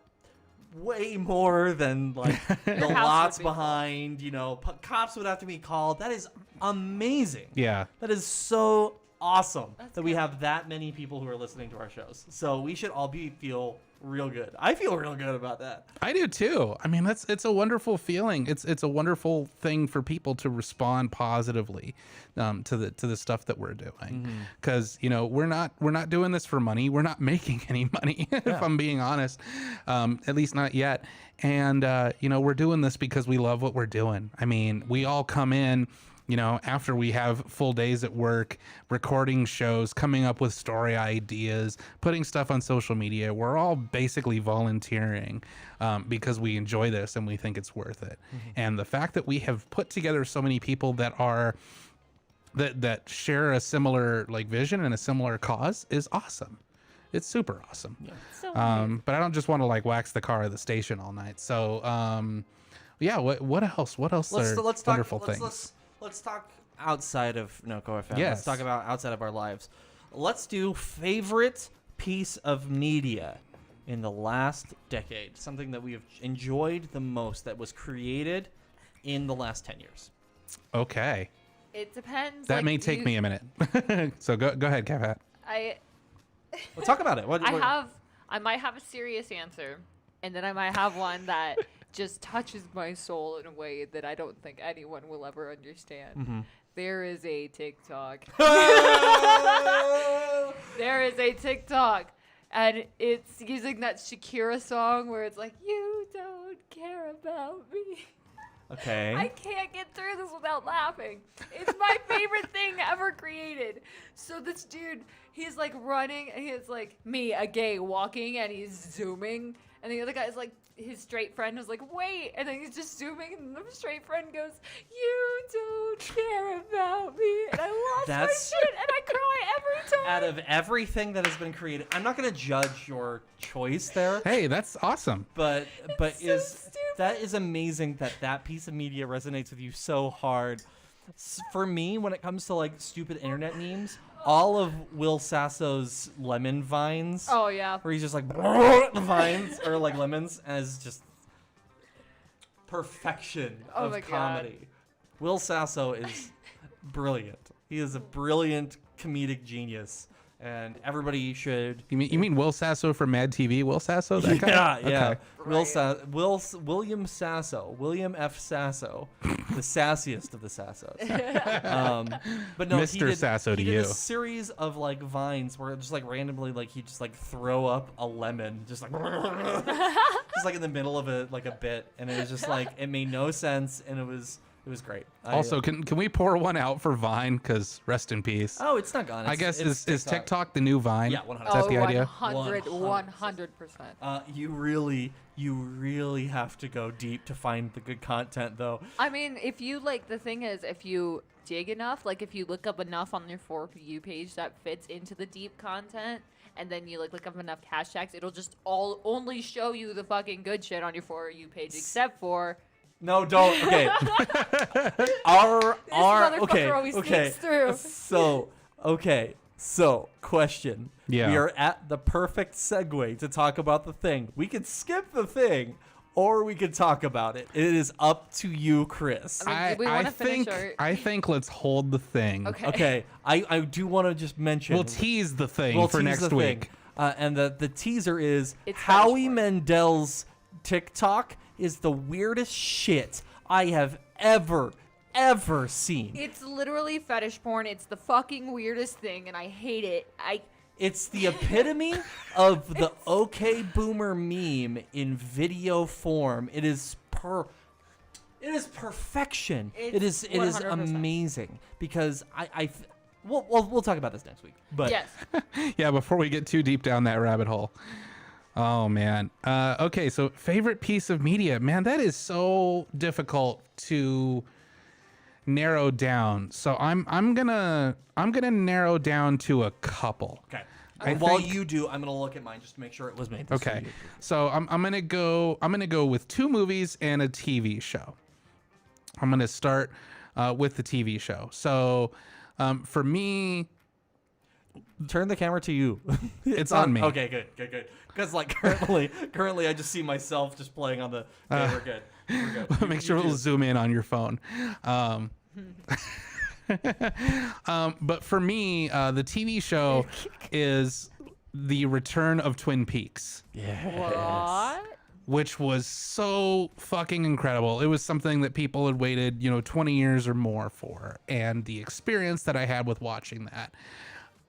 way more than like the lots behind. You know, cops would have to be called. That is amazing. Yeah. That is so awesome that we have that many people who are listening to our shows. So we should all feel real good. I feel real good about that. I do too. I mean, it's a wonderful feeling. It's a wonderful thing for people to respond positively to the stuff that we're doing. Because you know, we're not doing this for money. We're not making any money, if I'm being honest. At least not yet. And you know, we're doing this because we love what we're doing. I mean, we all come in, you know, after we have full days at work, recording shows, coming up with story ideas, putting stuff on social media. We're all basically volunteering because we enjoy this and we think it's worth it. And the fact that we have put together so many people that share a similar like vision and a similar cause is awesome. It's super awesome. Yeah. So But I don't just want to like wax the car at the station all night. So yeah, what else? What else are wonderful things? Let's talk outside of NoCo FM. Yes. Let's talk about outside of our lives. Let's do favorite piece of media in the last decade. Something that we have enjoyed the most that was created in the last 10 years. Okay. it depends. That like, may take me a minute. So go ahead, Cat. We'll talk about it. I might have a serious answer, and then I might have one that just touches my soul in a way that I don't think anyone will ever understand. Mm-hmm. There is a TikTok. There is a TikTok, and it's using that Shakira song where it's like, "You don't care about me." Okay. I can't get through this without laughing. It's my favorite thing ever created. So this dude, he's like running, and he's like me, a gay, walking, and he's zooming. And the other guy's like, his straight friend was like, wait. And then he's just zooming, and the straight friend goes, "You don't care about me." And I lost my shit, and I cry every time. Out of everything that has been created, I'm not going to judge your choice there. Hey, that's awesome. But so stupid. That is amazing that piece of media resonates with you so hard. For me, when it comes to like stupid internet memes, all of Will Sasso's lemon vines. Oh yeah. Where he's just like the vines or like lemons as just perfection of my God. comedy. Will Sasso is brilliant. He is a brilliant comedic genius. And everybody should. You mean Will Sasso from Mad TV? Will Sasso, that guy? Yeah. Okay. William Sasso, William F. Sasso, the sassiest of the Sassos. But no, Mr. Sasso to he did you. a series of like vines where just like randomly like he just like throw up a lemon, just like just like in the middle of a bit, and it was just like it made no sense, and it was great. Also, can we pour one out for Vine? Because rest in peace. Oh, it's not gone. I guess is TikTok the new Vine? Yeah, 100%. Is that the idea? 100%. You really have to go deep to find the good content, though. I mean, if you like, the thing is, if you dig enough, like if you look up enough on your For You page that fits into the deep content, and then you like look up enough hashtags, it'll just only show you the fucking good shit on your For You page, except for. No, don't. Okay. Always sneaks through. So, question. Yeah. We are at the perfect segue to talk about the thing. We could skip the thing, or we could talk about it. It is up to you, Chris. I mean, do we wanna finish I think let's hold the thing. Okay. I do want to just mention. We'll tease the thing for next week. And the teaser is It's Howie fetish porn. Mandel's TikTok is the weirdest shit I have ever seen. It's literally fetish porn. It's the fucking weirdest thing, and I hate it. It's the epitome of the OK Boomer meme in video form. It is perfection. It is 100%. amazing because we'll talk about this next week. But Yes. Yeah, before we get too deep down that rabbit hole. Oh man. Okay, so favorite piece of media. Man, that is so difficult to narrow down. So I'm gonna narrow down to a couple. okay. I While think- you do, I'm gonna look at mine just to make sure it was made. This Okay. week. So I'm gonna go with 2 movies and a TV show. I'm gonna start with the TV show. So For me, Turn the camera to you. it's on me. Okay, good. Because like currently, I just see myself just playing on the. Okay, we're good. We're good. Make sure it'll zoom in on your phone. But for me, the TV show is the return of Twin Peaks, What? which was so fucking incredible. It was something that people had waited, 20 years or more for. And the experience that I had with watching that,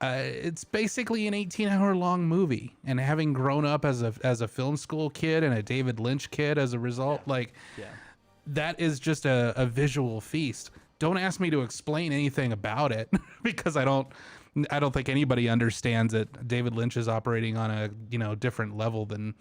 it's basically an 18-hour long movie. And having grown up as a film school kid and a David Lynch kid as a result, that is just a visual feast. Don't ask me to explain anything about it because I don't think anybody understands it. David Lynch is operating on a, different level than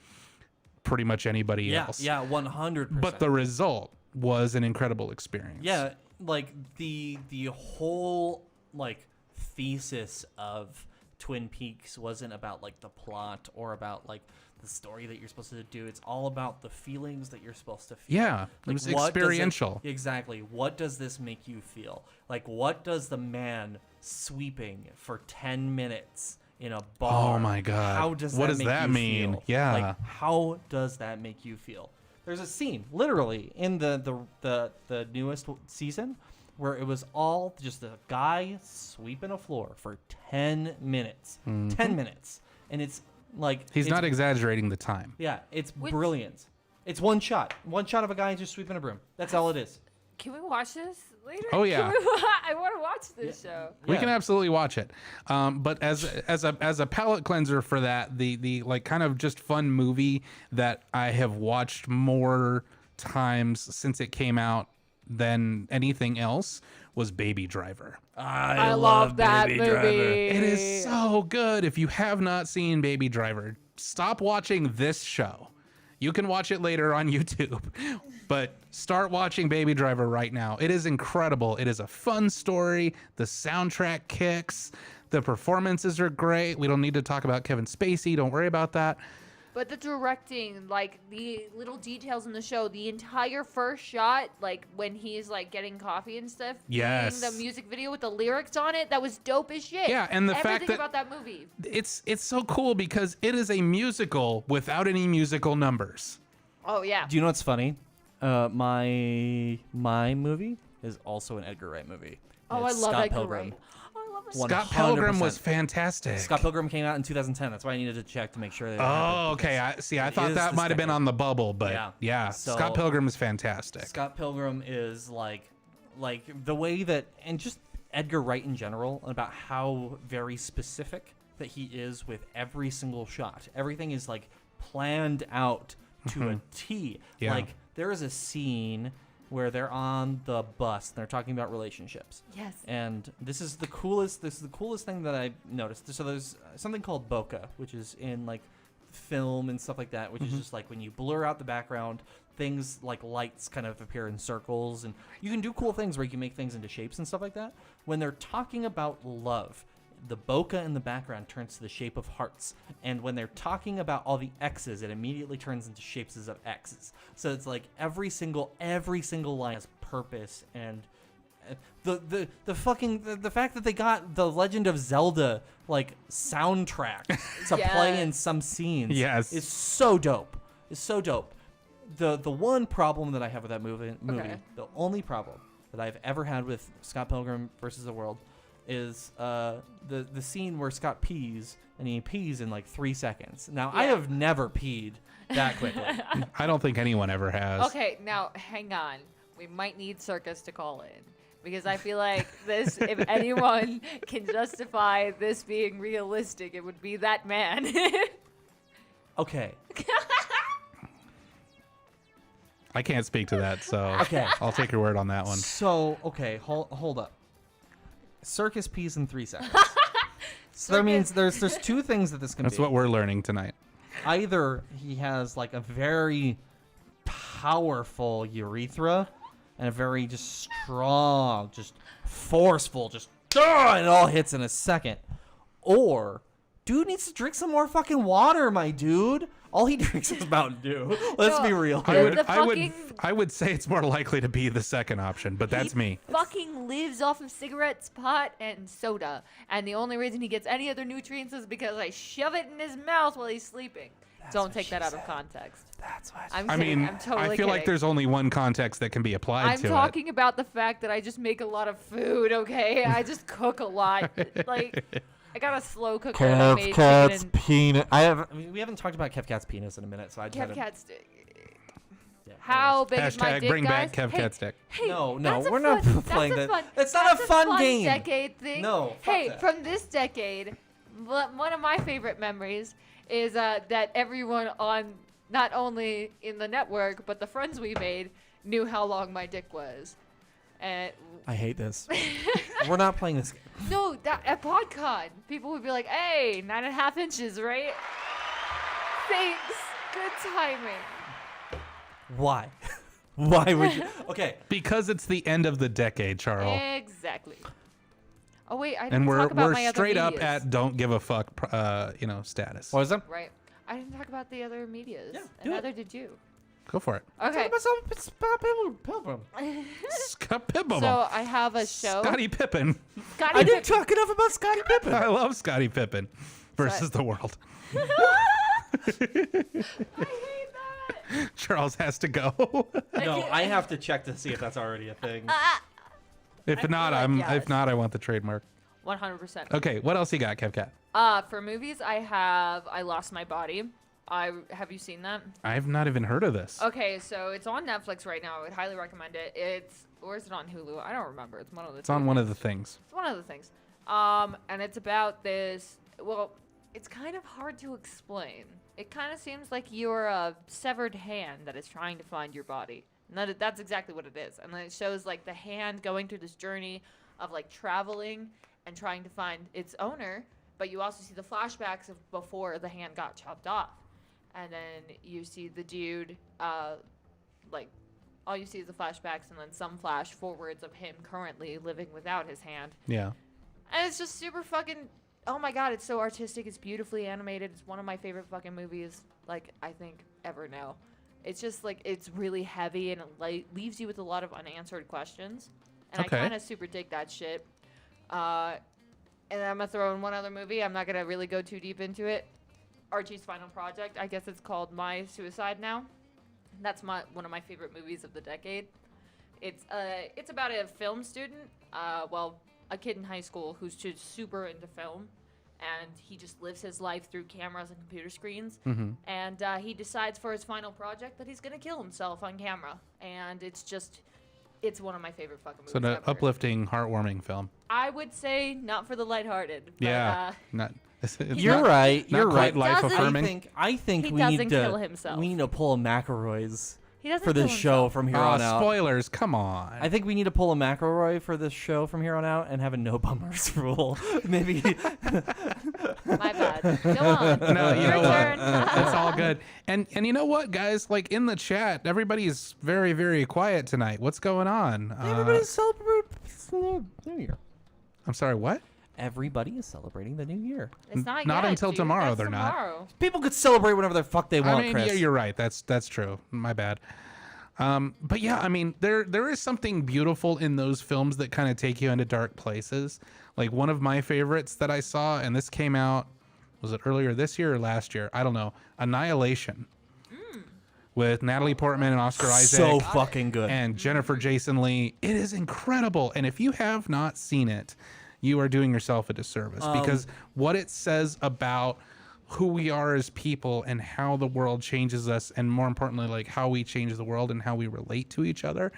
pretty much anybody else. Yeah, 100%. But the result was an incredible experience. Yeah, like the whole like thesis of Twin Peaks wasn't about like the plot or about like the story that you're supposed to do. It's all about the feelings that you're supposed to feel. Yeah, it Like, was what does experiential. Exactly. What does this make you feel? Like, what does the man sweeping for 10 minutes in a bar? Oh my God. How does What that does make that you mean? feel? Yeah. Like, how does that make you feel? There's a scene, literally, in the newest season where it was all just a guy sweeping a floor for 10 minutes. 10 minutes. And it's like... He's it's not exaggerating the time. Yeah, it's brilliant. It's one shot of a guy just sweeping a broom. That's all it is. Can we watch this later? Oh, yeah. I want to watch this show. We Yeah. can absolutely watch it. But as a palate cleanser for that, the like kind of just fun movie that I have watched more times since it came out than anything else was Baby Driver. I love that movie. It is so good. If you have not seen Baby Driver, stop watching this show. You can watch it later on YouTube, but start watching Baby Driver right now. It is incredible. It is a fun story. The soundtrack kicks. The performances are great. We don't need to talk about Kevin Spacey. Don't worry about that. But the directing, like the little details in the show, the entire first shot, like when he's like getting coffee and stuff, Yes. the music video with the lyrics on it, that was dope as shit. Yeah, and the Everything fact that about that movie. it's so cool because it is a musical without any musical numbers. Oh yeah. Do you know what's funny? My movie is also an Edgar Wright movie. Oh, I It's love Scott Edgar Pilgrim. Wright. Oh, I love it. 100%. Scott Pilgrim was fantastic. Scott Pilgrim came out in 2010. That's why I needed to check to make sure that it Oh, happened, okay. I because thought is that the might have been second. on the bubble, but yeah, So- Scott Pilgrim is fantastic. Scott Pilgrim is like the way that, and just Edgar Wright in general, about how very specific that he is with every single shot. Everything is like planned out to a T. Yeah. Like there is a scene where they're on the bus and they're talking about relationships. Yes. And this is the coolest thing that I noticed. So there's something called bokeh, which is in like film and stuff like that, which is just like when you blur out the background, things like lights kind of appear in circles, and you can do cool things where you can make things into shapes and stuff like that. When they're talking about love, the bokeh in the background turns to the shape of hearts, and when they're talking about all the X's, it immediately turns into shapes of X's. So it's like every single line has purpose, and the fact that they got the Legend of Zelda like soundtrack to play in some scenes Yes. is so dope. It's so dope. The one problem that I have with that movie, Okay. the only problem that I've ever had with Scott Pilgrim versus the World is the scene where Scott pees, and he pees in like 3 seconds. Now, I Yeah. have never peed that quickly. I don't think anyone ever has. Okay, now hang on. We might need Circus to call in because I feel like this. If anyone can justify this being realistic, it would be that man. Okay. I can't speak to that, so Okay. I'll take your word on that one. So, okay, hold up. Circus pees in 3 seconds. So that means there's two things that this can That's be. what we're learning tonight. Either he has like a very powerful urethra and a very just strong, just forceful, just and it all hits in a second. Or dude needs to drink some more fucking water, my dude. All he drinks is Mountain Dew. Let's be real. I would say it's more likely to be the second option, but that's me. Fucking lives off of cigarettes, pot, and soda. And the only reason he gets any other nutrients is because I shove it in his mouth while he's sleeping. Don't take that out of context. That's why. I'm I kidding. mean, I'm totally I feel like kidding. there's only one context that can be applied I'm to it. talking about the fact that I just make a lot of food, okay? I just cook a lot. Like, I got a slow cooker. that I made Cat's chicken penis. We haven't talked about Kev Cat's penis in a minute, so I and tried to. Cat's. Yeah, How big is my Hashtag dick, bring guys? back Kev Hey, Cat's dick. Hey, No, that's a we're not fun- playing that's that. fun- It's not a that's fun game. Decade thing. No, fuck Hey, that. from this decade, one of my favorite memories is that everyone on not only in the network but the friends we made knew how long my dick was. And I hate this. We're not playing this game. no, at PodCon, people would be like, "Hey, 9.5 inches, right?" Thanks. Good timing. Why? Why would you? Okay. Because it's the end of the decade, Charles. Exactly. Oh wait, I didn't And we're talk about my other straight up medias. at don't give a fuck, status. What is that? Right. I didn't talk about the other medias. Yeah, and do it. neither did you. Go for it. Okay. So I have a show. Scottie Pippen. Scottie I didn't Pippen. talk enough about Scottie Pippen. I love Scottie Pippen versus So the world. I hate that. Charles has to go. No, I have to check to see if that's already a thing. If feel not, like yes. if not, I want the trademark. 100%. Okay, what else you got, Kev Cat? For movies, I Lost My Body. Have you seen that? I've not even heard of this. Okay, so it's on Netflix right now. I would highly recommend it. Or is it on Hulu? I don't remember. It's one of the. It's on one of the things. It's one of the things. And it's about this. Well, it's kind of hard to explain. It kind of seems like you're a severed hand that is trying to find your body. And that's exactly what it is. And then it shows like the hand going through this journey of like traveling and trying to find its owner. But you also see the flashbacks of before the hand got chopped off. And then you see the dude, like, all you see is the flashbacks and then some flash forwards of him currently living without his hand. Yeah. And it's just super fucking, oh my god, it's so artistic, it's beautifully animated, it's one of my favorite fucking movies, like, I think, ever now. It's just, like, it's really heavy and it leaves you with a lot of unanswered questions. And Okay. I kind of super dig that shit. And I'm gonna throw in one other movie, I'm not gonna really go too deep into it. Archie's Final Project. I guess it's called My Suicide now. That's one of my favorite movies of the decade. It's about a film student, a kid in high school who's just super into film, and he just lives his life through cameras and computer screens. Mm-hmm. And he decides for his final project that he's gonna kill himself on camera, and it's one of my favorite fucking movies. So an ever. uplifting, heartwarming film. I would say not for the lighthearted. But, Yeah. Not. It's You're not- right. Not You're quite right. life Doesn't- affirming. I think He we doesn't need kill to. himself. We need to pull a McElroy's he doesn't for kill this show himself. from here on out. Spoilers, come on. I think we need to pull a McElroy for this show from here on out and have a no bummers rule. Maybe. My bad. Go on. No, you Your know what? turn. It's all good. And you know what, guys? Like in the chat, everybody's very, very quiet tonight. What's going on? Everybody's celebrating the New Year. I'm sorry, what? Everybody is celebrating the New Year. It's not Not yet, until dude. tomorrow, That's they're not. tomorrow. People could celebrate whatever the fuck they want, I mean, Chris. yeah, you're right. That's true. My bad. But yeah, I mean, there is something beautiful in those films that kind of take you into dark places. Like one of my favorites that I saw, and this came out, was it earlier this year or last year? I don't know. Annihilation. With Natalie Portman and Oscar Isaac. So fucking good. And Jennifer Jason Leigh. It is incredible. And if you have not seen it, you are doing yourself a disservice because what it says about who we are as people and how the world changes us, and more importantly, like how we change the world and how we relate to each other,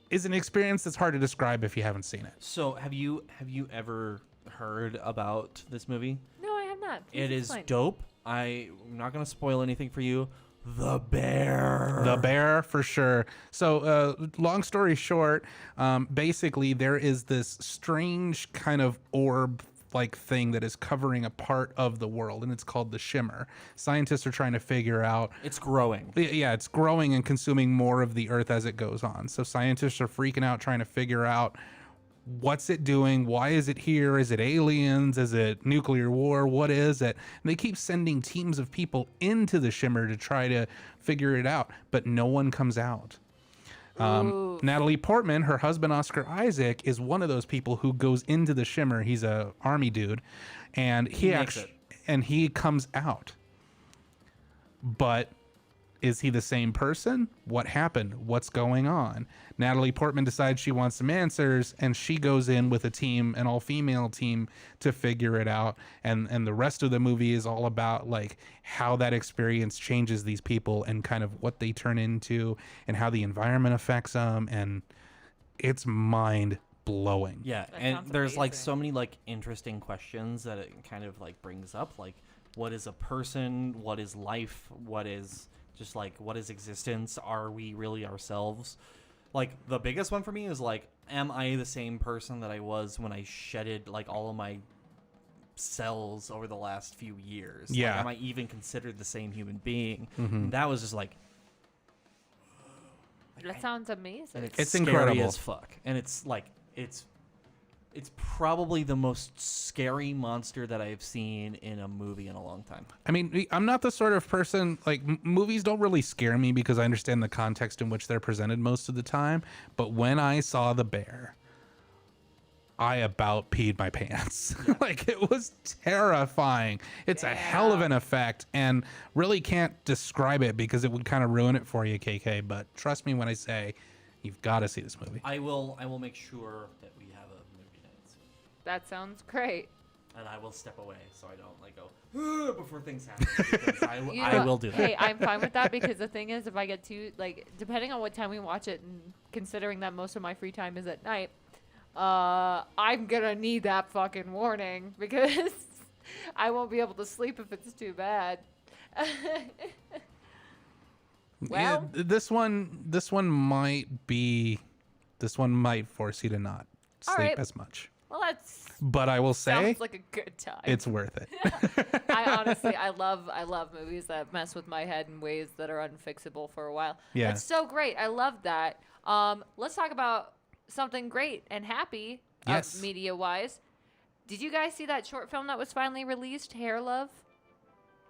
is an experience that's hard to describe if you haven't seen it. So have you ever heard about this movie? No, I have not. Please It is explain. dope. I'm not gonna spoil anything for you. The Bear. The Bear, for sure. So, long story short, basically there is this strange kind of orb-like thing that is covering a part of the world, and it's called the Shimmer. Scientists are trying to figure out. It's growing. Yeah, it's growing and consuming more of the Earth as it goes on. So scientists are freaking out, trying to figure out what's it doing? Why is it here? Is it aliens? Is it nuclear war? What is it? And they keep sending teams of people into the shimmer to try to figure it out, but no one comes out. Natalie Portman, her husband Oscar Isaac, is one of those people who goes into the shimmer. He's a army dude, and he comes out. But is he the same person? What happened? What's going on? Natalie Portman decides she wants some answers, and she goes in with a team, an all-female team, to figure it out. And the rest of the movie is all about like how that experience changes these people and kind of what they turn into and how the environment affects them. And it's mind blowing. Yeah, That and sounds there's like amazing. so many like interesting questions that it kind of like brings up, like what is a person? What is life? What is just like what is existence? Are we really ourselves? Like the biggest one for me is like, am I the same person that I was when I shedded like all of my cells over the last few years? Like, Yeah. am I even considered the same human being? Mm-hmm. That was just like, That sounds and amazing. It's scary incredible. as fuck. And it's like it's probably the most scary monster that I've seen in a movie in a long time. I mean, I'm not the sort of person, like, movies don't really scare me because I understand the context in which they're presented most of the time. But when I saw the bear, I about peed my pants. Like, it was terrifying. It's a hell of an effect, and really can't describe it because it would kind of ruin it for you, KK. But trust me when I say you've got to see this movie. I will make sure that we have a movie night soon. That sounds great. And I will step away so I don't like go before things happen. Because You I know, will do that. Hey, I'm fine with that because the thing is, if I get too like, depending on what time we watch it, and considering that most of my free time is at night, I'm gonna need that fucking warning because I won't be able to sleep if it's too bad. Well, Yeah, this one might force you to not All sleep right. as much. well, that's But I will say sounds like a good time. it's worth it. I honestly, I love movies that mess with my head in ways that are unfixable for a while. Yeah. That's so great. I love that. Let's talk about something great and happy, Yes. media-wise. Did you guys see that short film that was finally released, Hair Love?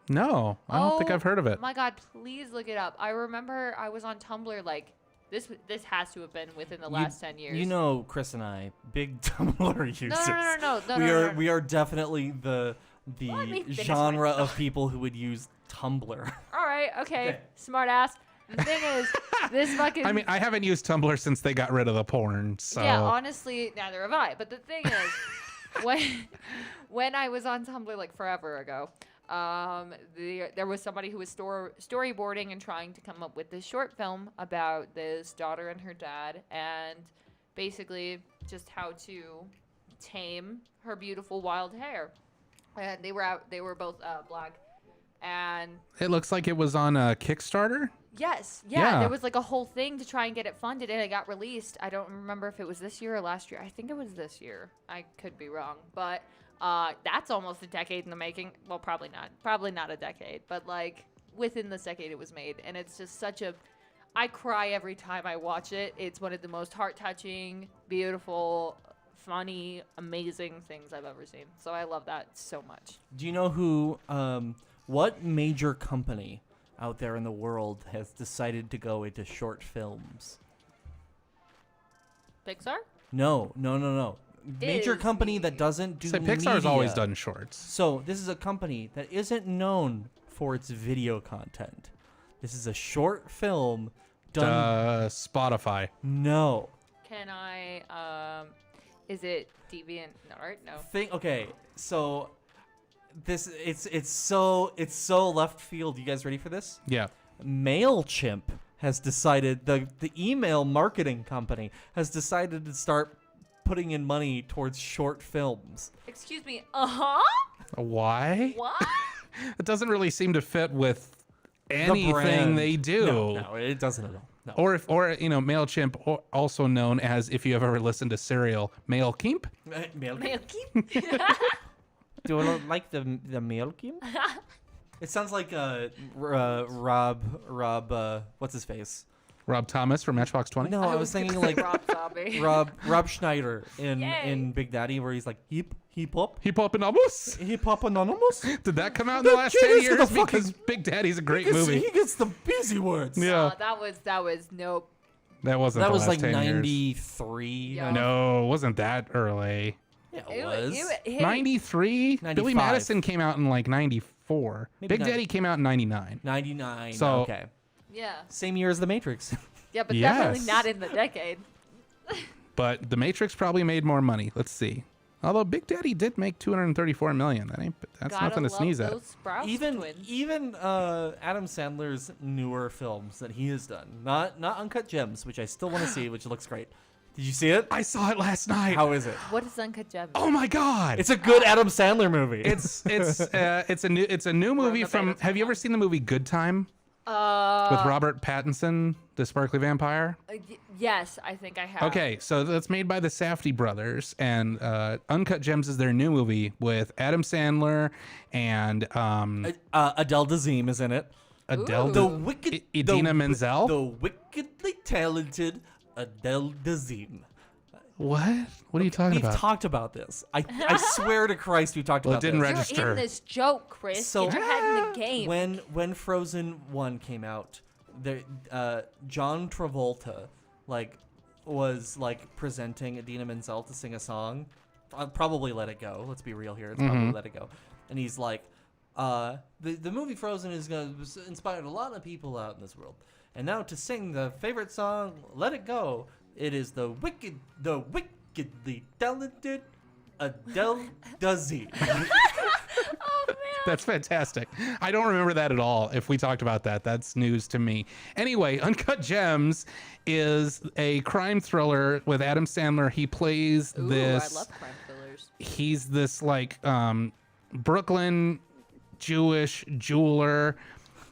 No, I don't think Oh I've heard of it. My God, please look it up. I remember I was on Tumblr like this has to have been within the last 10 years. You know, Chris and I, big Tumblr users. No, We are definitely the Let me finish genre my of people who would use Tumblr. All right, okay, smart ass. The thing is, this fucking I mean, I haven't used Tumblr since they got rid of the porn. So yeah, honestly, neither have I. But the thing is, when I was on Tumblr like forever ago, there was somebody who was storyboarding and trying to come up with this short film about this daughter and her dad, and basically just how to tame her beautiful wild hair. And they were both black, and it looks like it was on a Kickstarter. yes, Yeah. there was like a whole thing to try and get it funded, and it got released. I don't remember if it was this year or last year. I think it was this year. I could be wrong, but that's almost a decade in the making. Well, probably not a decade, but like within this decade it was made, and it's just such a. I cry every time I watch it. It's one of the most heart-touching, beautiful, funny, amazing things I've ever seen. So I love that so much. Do you know who, what major company out there in the world has decided to go into short films? Pixar? No. Major company that Disney. doesn't do So Pixar's media. always done shorts. So this is a company that isn't known for its video content. This is a short film done. Spotify. No. Can I? Is it Deviant Art? No. Okay, so this it's so left field. You guys ready for this? Yeah. MailChimp has decided the email marketing company has decided to start putting in money towards short films. Excuse me. Why? What? It doesn't really seem to fit with The anything brand. they do. No, it doesn't at all. No. Or MailChimp, also known as, if you have ever listened to Serial, MailKeep. Mailkeep? Do I like the MailChimp? It sounds like Rob what's his face? Rob Thomas from Matchbox 20. No, I was thinking like Rob Zombie. Rob Schneider in Yay. Big Daddy, where he's like hip hop. Hip Hop Anonymous. Hip Hop Anonymous. Did that come out in the last 10 years? Because Big Daddy's a great movie. He gets the busy words. Yeah. That was nope. That wasn't That the was last like 10 years. 93. Yeah. No, it wasn't that early. Yeah, it was. It 93? 95. Billy Madison came out in like 94. Maybe Big 90. Daddy came out in 99. 99. So- okay. Yeah. Same year as The Matrix. Yeah, but Yes. definitely not in the decade. But The Matrix probably made more money. Let's see. Although Big Daddy did make $234 million. That's Gotta nothing to love sneeze at. those Sprouse even twins. Adam Sandler's newer films that he has done, not Uncut Gems, which I still want to see, which looks great. Did you see it? I saw it last night. How is it? What is Uncut Gems? Oh my God! It's a good Adam Sandler movie. It's a new movie the from. beta Have you ever seen the movie Good Time with Robert Pattinson, the sparkly vampire? Yes, I think I have. Okay, so that's made by the Safdie brothers, and Uncut Gems is their new movie with Adam Sandler and Adele Dazeem is in it. Adele, The wicked Idina Menzel. The wickedly talented Adele Dazeem. What? What are you talking We've about? talked about this. I swear to Christ, we talked Well, about it didn't this. register. You're in this joke, Chris. So- Get your head in the game. When Frozen 1 came out, John Travolta was presenting Idina Menzel to sing a song. Probably Let It Go. Let's be real here. It's probably Let It Go. And he's like, the movie Frozen is going to inspire a lot of people out in this world. And now to sing the favorite song, Let It Go, it is the wickedly talented Adele Dazeem. That's fantastic. I don't remember that at all. If we talked about that, that's news to me. Anyway, Uncut Gems is a crime thriller with Adam Sandler. He plays Ooh, this. I love crime thrillers. He's this Brooklyn Jewish jeweler,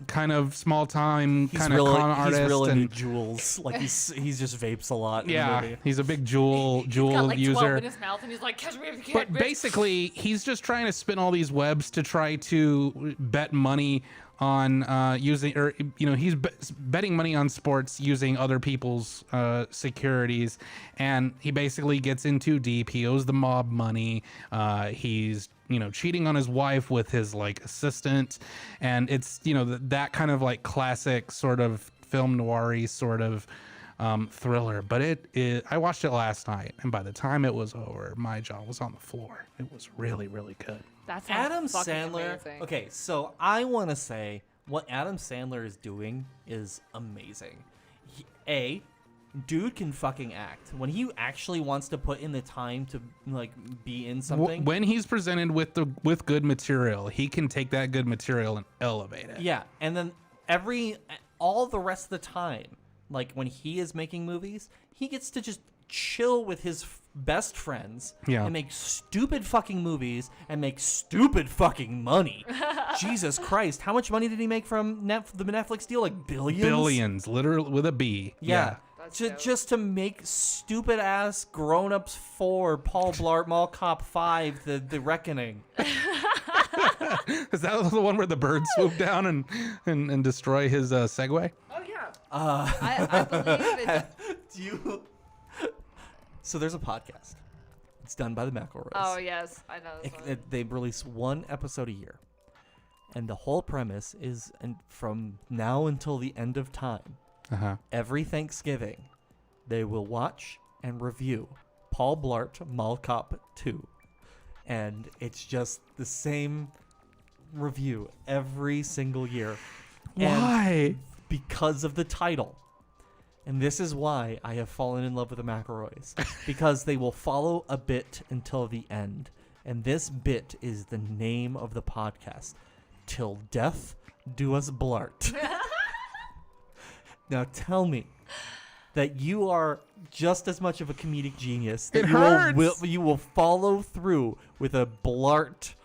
kind of small time kind of con artist. He's real into and jewels. Like he's just vapes a lot. In the yeah, movie. he's a big jewel He's got like 12 user. in his mouth, and he's like, "Catch me if you can." But bitch." basically, he's just trying to spin all these webs to try to bet money on using, or he's betting money on sports using other people's securities, and he basically gets in too deep. He owes the mob money. He's cheating on his wife with his assistant, and it's that kind of classic sort of film noir-y sort of thriller. But I watched it last night, and by the time it was over, my jaw was on the floor. It was really, really good. That sounds Adam fucking Sandler. amazing. Okay, so I want to say what Adam Sandler is doing is amazing. Dude can fucking act. When he actually wants to put in the time to be in something. When he's presented with good material, he can take that good material and elevate it. Yeah, and then all the rest of the time, when he is making movies, he gets to just chill with his best friends and make stupid fucking movies and make stupid fucking money. Jesus Christ, how much money did he make from the Netflix deal? Billions? Billions, literally with a B. Yeah. That's dope. Just to make stupid ass Grown Ups 4, Paul Blart Mall Cop 5, the Reckoning. Is that the one where the birds swoop down and destroy his Segway? Oh yeah. I believe it. So there's a podcast. It's done by the McElroys. Oh yes, I know this one. They release one episode a year, and the whole premise is, and from now until the end of time, every Thanksgiving, they will watch and review Paul Blart Mall Cop 2, and it's just the same review every single year. Why? And because of the title. And this is why I have fallen in love with the McElroys. Because they will follow a bit until the end. And this bit is the name of the podcast. Till Death Do Us Blart. Now tell me that you are just as much of a comedic genius. That It hurts. You will follow through with a Blart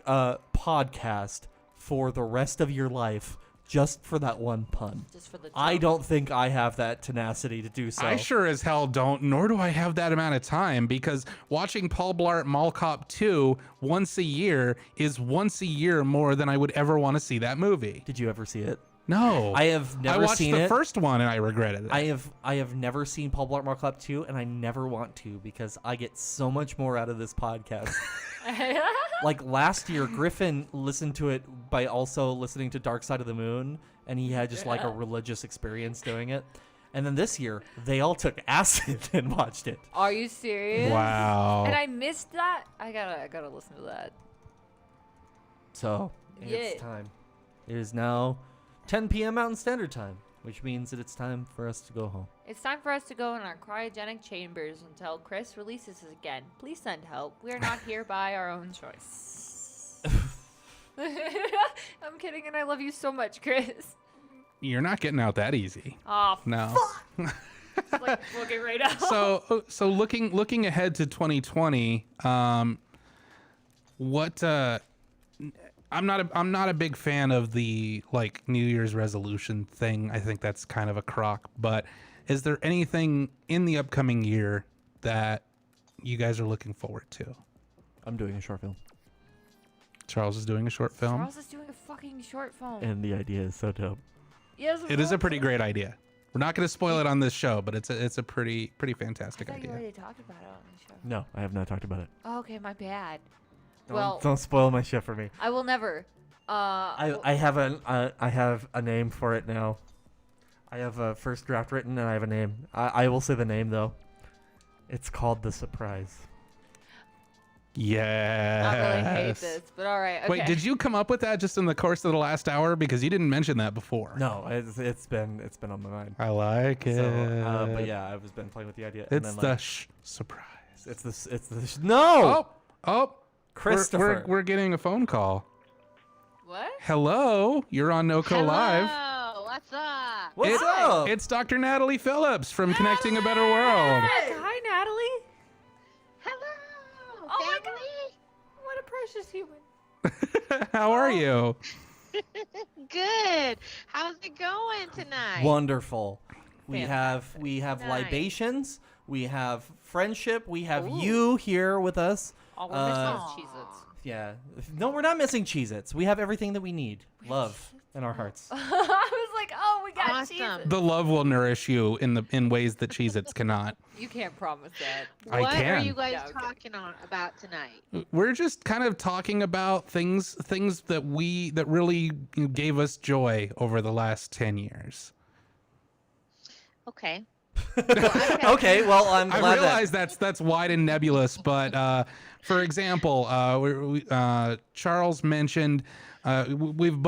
podcast for the rest of your life. Just for that one pun. Just for the I joke. don't think I have that tenacity to do so. I sure as hell don't, nor do I have that amount of time, because watching Paul Blart Mall Cop 2 once a year is once a year more than I would ever want to see that movie. Did you ever see it? No, I have never watched seen the it. first one and I regretted it. I have never seen Paul Blart Mall Cop 2, and I never want to because I get so much more out of this podcast. Like last year, Griffin listened to it by also listening to Dark Side of the Moon, and he had just like a religious experience doing it. And then this year, they all took acid and watched it. Are you serious? Wow. And I missed that. I gotta listen to that. So Yeah. it's time. It is now 10 p.m. Mountain Standard Time, which means that it's time for us to go home. It's time for us to go in our cryogenic chambers until Chris releases us again. Please send help. We are not here by our own choice. I'm kidding, and I love you so much, Chris. You're not getting out that easy. Oh, No. it's like looking right out. So looking ahead to 2020, what I'm not a big fan of the like New Year's resolution thing. I think that's kind of a crock, but is there anything in the upcoming year that you guys are looking forward to? I'm doing a short film. Charles is doing a short film. Charles is doing a fucking short film. And the idea is so dope. Yes, It is a pretty great idea. We're not going to spoil it on this show, but it's a pretty I fantastic thought you idea. already talked about it on the show. No, I have not talked about it. Oh, okay, my bad. Don't, don't spoil my shit for me. I will never. I have a name for it now. I have a first draft written and I have a name. I will say the name though. It's called The Surprise. Yes. I really hate this, but all right. Okay. Wait, did you come up with that just in the course of the last hour? Because you didn't mention that before. No, it's been on my mind. I like it. So, but yeah, I've been playing with the idea. It's and then, the like, surprise. It's the no. Oh, Christopher. We're getting a phone call. What? Hello, you're on NoCo Live. Hello, what's up? What's up? It's Dr. Natalie Phillips from Connecting a Better World. Hi, Natalie. Hello, Oh my family. What a precious human. How are you? Good. How's it going tonight? Wonderful. We Fantastic. have Nice. libations. We have friendship. We have Ooh. you here with us. All we're Aw. missing is Cheez-Its. Yeah. No, we're not missing Cheez-Its. We have everything that we need. Love in our hearts. I was like, oh, we got Awesome. Cheez-Its. The love will nourish you in ways that Cheez-Its cannot. You can't promise that. I What are can. you guys Yeah, okay. talking about tonight? We're just kind of talking about things that really gave us joy over the last 10 years. Okay. Okay, well, I'm I glad realize that's wide and nebulous, but for example, Charles mentioned we've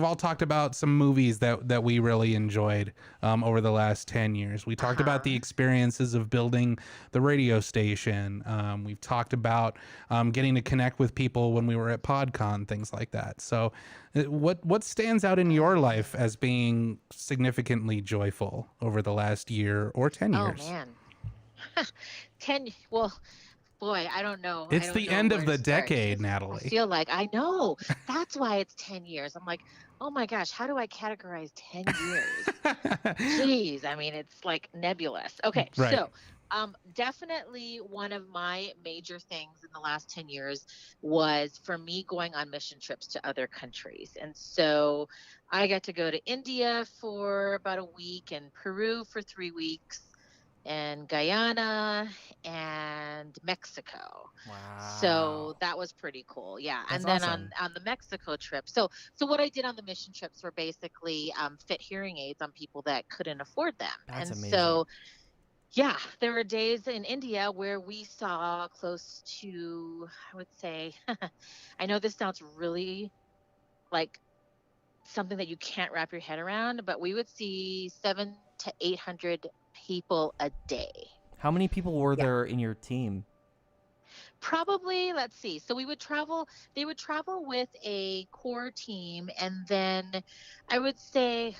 all talked about some movies that we really enjoyed over the last 10 years. We talked about the experiences of building the radio station. We've talked about getting to connect with people when we were at PodCon, things like that. So what stands out in your life as being significantly joyful over the last year or 10 years? Oh man. 10. Well, boy, I don't know. I It's don't the know end where of to the start. decade, I Natalie. feel like I know. That's why it's 10 years. I'm like, oh my gosh, how do I categorize 10 years? Jeez, I mean, it's like nebulous. Okay, Right. so definitely one of my major things in the last 10 years was for me going on mission trips to other countries. And so I got to go to India for about a week and Peru for 3 weeks and Guyana and Mexico. Wow. So that was pretty cool. Yeah. That's and then awesome. on the Mexico trip. So what I did on the mission trips were basically fit hearing aids on people that couldn't afford them. That's and amazing. so yeah, there were days in India where we saw close to, I would say, I know this sounds really like something that you can't wrap your head around, but we would see 700 to 800 people a day. How many people were Yeah. there in your team? Probably, let's see. So they would travel with a core team, and then I would say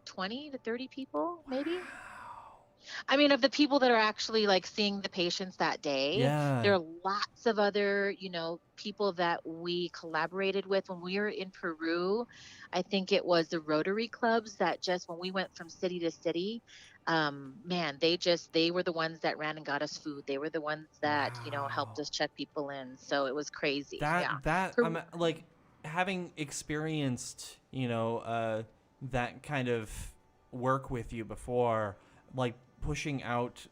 20 to 30 people, maybe. I mean, of the people that are actually like seeing the patients that day. Yeah. There are lots of other, people that we collaborated with when we were in Peru. I think it was the Rotary clubs that just when we went from city to city, man, they were the ones that ran and got us food. They were the ones that, helped Wow. us check people in. So it was crazy. That yeah. that Per- I'm like having experienced, that kind of work with you before, like pushing out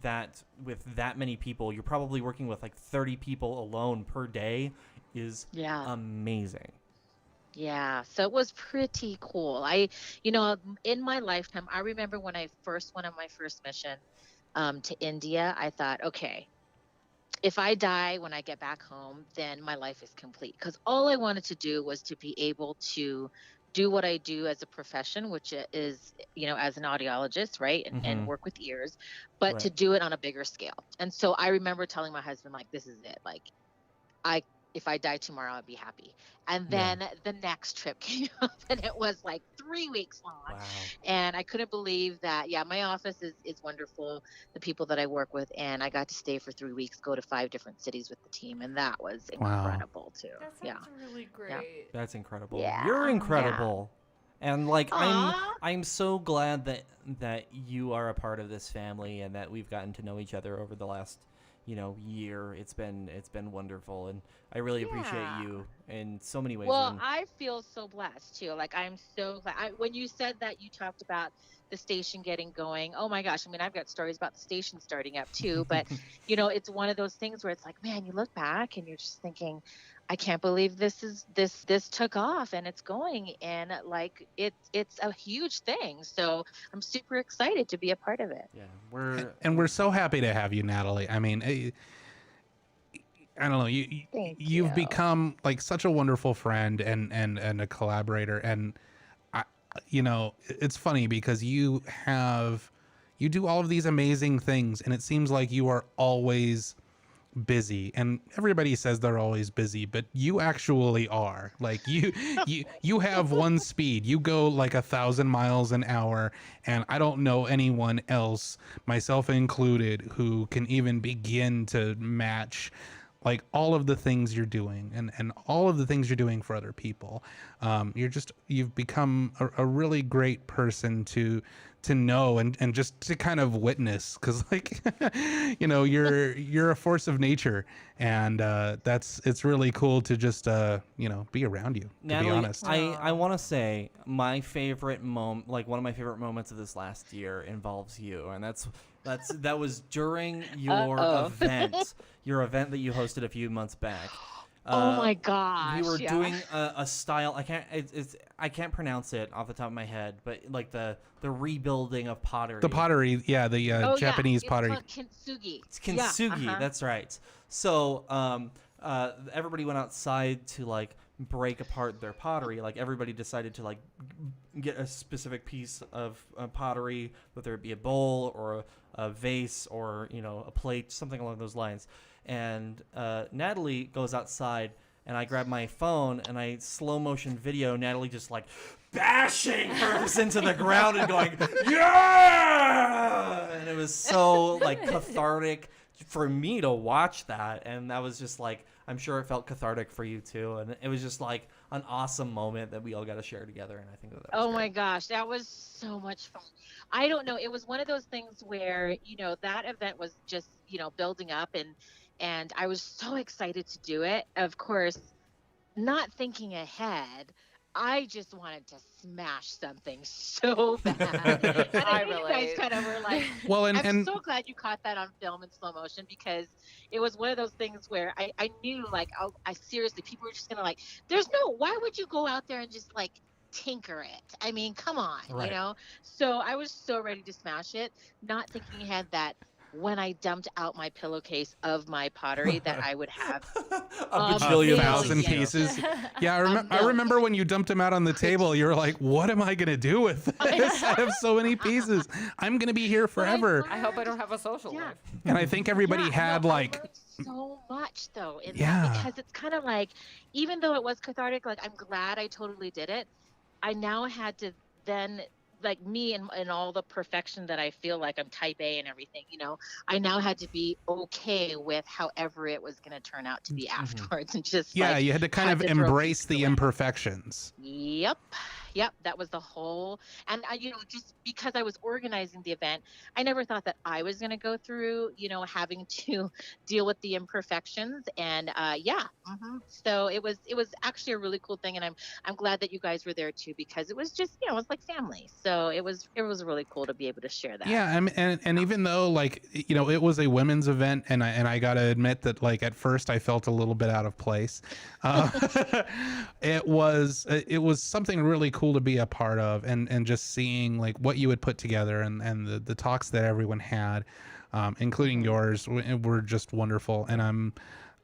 that with that many people, you're probably working with like 30 people alone per day, is amazing. Yeah, so it was pretty cool. In my lifetime, I remember when I first went on my first mission to India, I thought, okay, if I die when I get back home, then my life is complete. Because all I wanted to do was to be able to do what I do as a profession, which is, as an audiologist, right? And work with ears, but to Right. do it on a bigger scale. And so I remember telling my husband, like, this is it. Like, I if I die tomorrow, I'd be happy. And Yeah. then the next trip came up and it was like 3 weeks long. Wow. And I couldn't believe that. Yeah, my office is wonderful, the people that I work with. And I got to stay for 3 weeks, go to 5 different cities with the team. And that was Wow. incredible too. That Yeah. sounds really great. That's incredible. Yeah. You're incredible. And like Aw. I'm so glad that you are a part of this family and that we've gotten to know each other over the last year. It's been wonderful, and I really appreciate Yeah. you in so many ways. Well, and I feel so blessed too. Like I'm so glad. When you said that you talked about the station getting going, oh my gosh! I mean, I've got stories about the station starting up too. But it's one of those things where it's like, man, you look back and you're just thinking, I can't believe this took off and it's going, and like it's a huge thing. So I'm super excited to be a part of it. yeah, we're so happy to have you, Natalie. I mean, I don't know, Thank you've you. become like such a wonderful friend and a collaborator. And it's funny because you do all of these amazing things, and it seems like you are always busy. And everybody says they're always busy, but you actually are. Like you have one speed. You go like 1,000 miles an hour, and I don't know anyone else, myself included, who can even begin to match like all of the things you're doing and all of the things you're doing for other people. You've become a really great person to know and just to kind of witness, because like you're a force of nature, and it's really cool to just be around you, to Natalie, be honest. I want to say my favorite moment, like one of my favorite moments of this last year, involves you, and that was during your event, your event that you hosted a few months back. Oh my gosh! We were yeah. doing a style. I can't pronounce it off the top of my head, but like the rebuilding of pottery. The pottery, yeah, the Japanese it's pottery. called kintsugi. It's kintsugi. Yeah, That's right. So everybody went outside to like break apart their pottery. Like everybody decided to like get a specific piece of pottery, whether it be a bowl or a vase or a plate, something along those lines. And Natalie goes outside, and I grab my phone and I slow motion video Natalie just like bashing hers into the ground and going, yeah! And it was so like cathartic for me to watch that. And that was just like, I'm sure it felt cathartic for you too. And it was just like an awesome moment that we all got to share together. And I think that was Oh great. my gosh, that was so much fun. I don't know. It was one of those things where, that event was just, building up, and I was so excited to do it. Of course, not thinking ahead, I just wanted to smash something so bad. And I I know you guys relate. kind of were like, Well, I'm and so glad you caught that on film in slow motion, because it was one of those things where I knew, like, I seriously, people were just going to like, why would you go out there and just like tinker it? I mean, come on, Right. So I was so ready to smash it, not thinking ahead that when I dumped out my pillowcase of my pottery that I would have A a bajillion thousand pieces. pieces. Yeah, I remember when you dumped them out on the table, you were like, what am I going to do with this? I have so many pieces. I'm going to be here forever. I hope I don't have a social Yeah. life. And I think everybody had I like, learned so much though in Yeah. that, because it's kind of like, even though it was cathartic, like I'm glad I totally did it. I now had to then, like me and all the perfection that I feel like I'm type A and everything, I now had to be okay with however it was going to turn out to be afterwards, and just yeah, you had to kind of throw embrace peace the away. imperfections. Yep. Yep, that was the whole, and just because I was organizing the event, I never thought that I was going to go through, having to deal with the imperfections. And yeah, so it was actually a really cool thing, and I'm glad that you guys were there too, because it was just, it was like family. So it was really cool to be able to share that. Yeah, and even though like it was a women's event, and I gotta admit that like at first I felt a little bit out of place. Uh, it was something really cool to be a part of, and just seeing like what you had put together, and the talks that everyone had, including yours, were just wonderful. And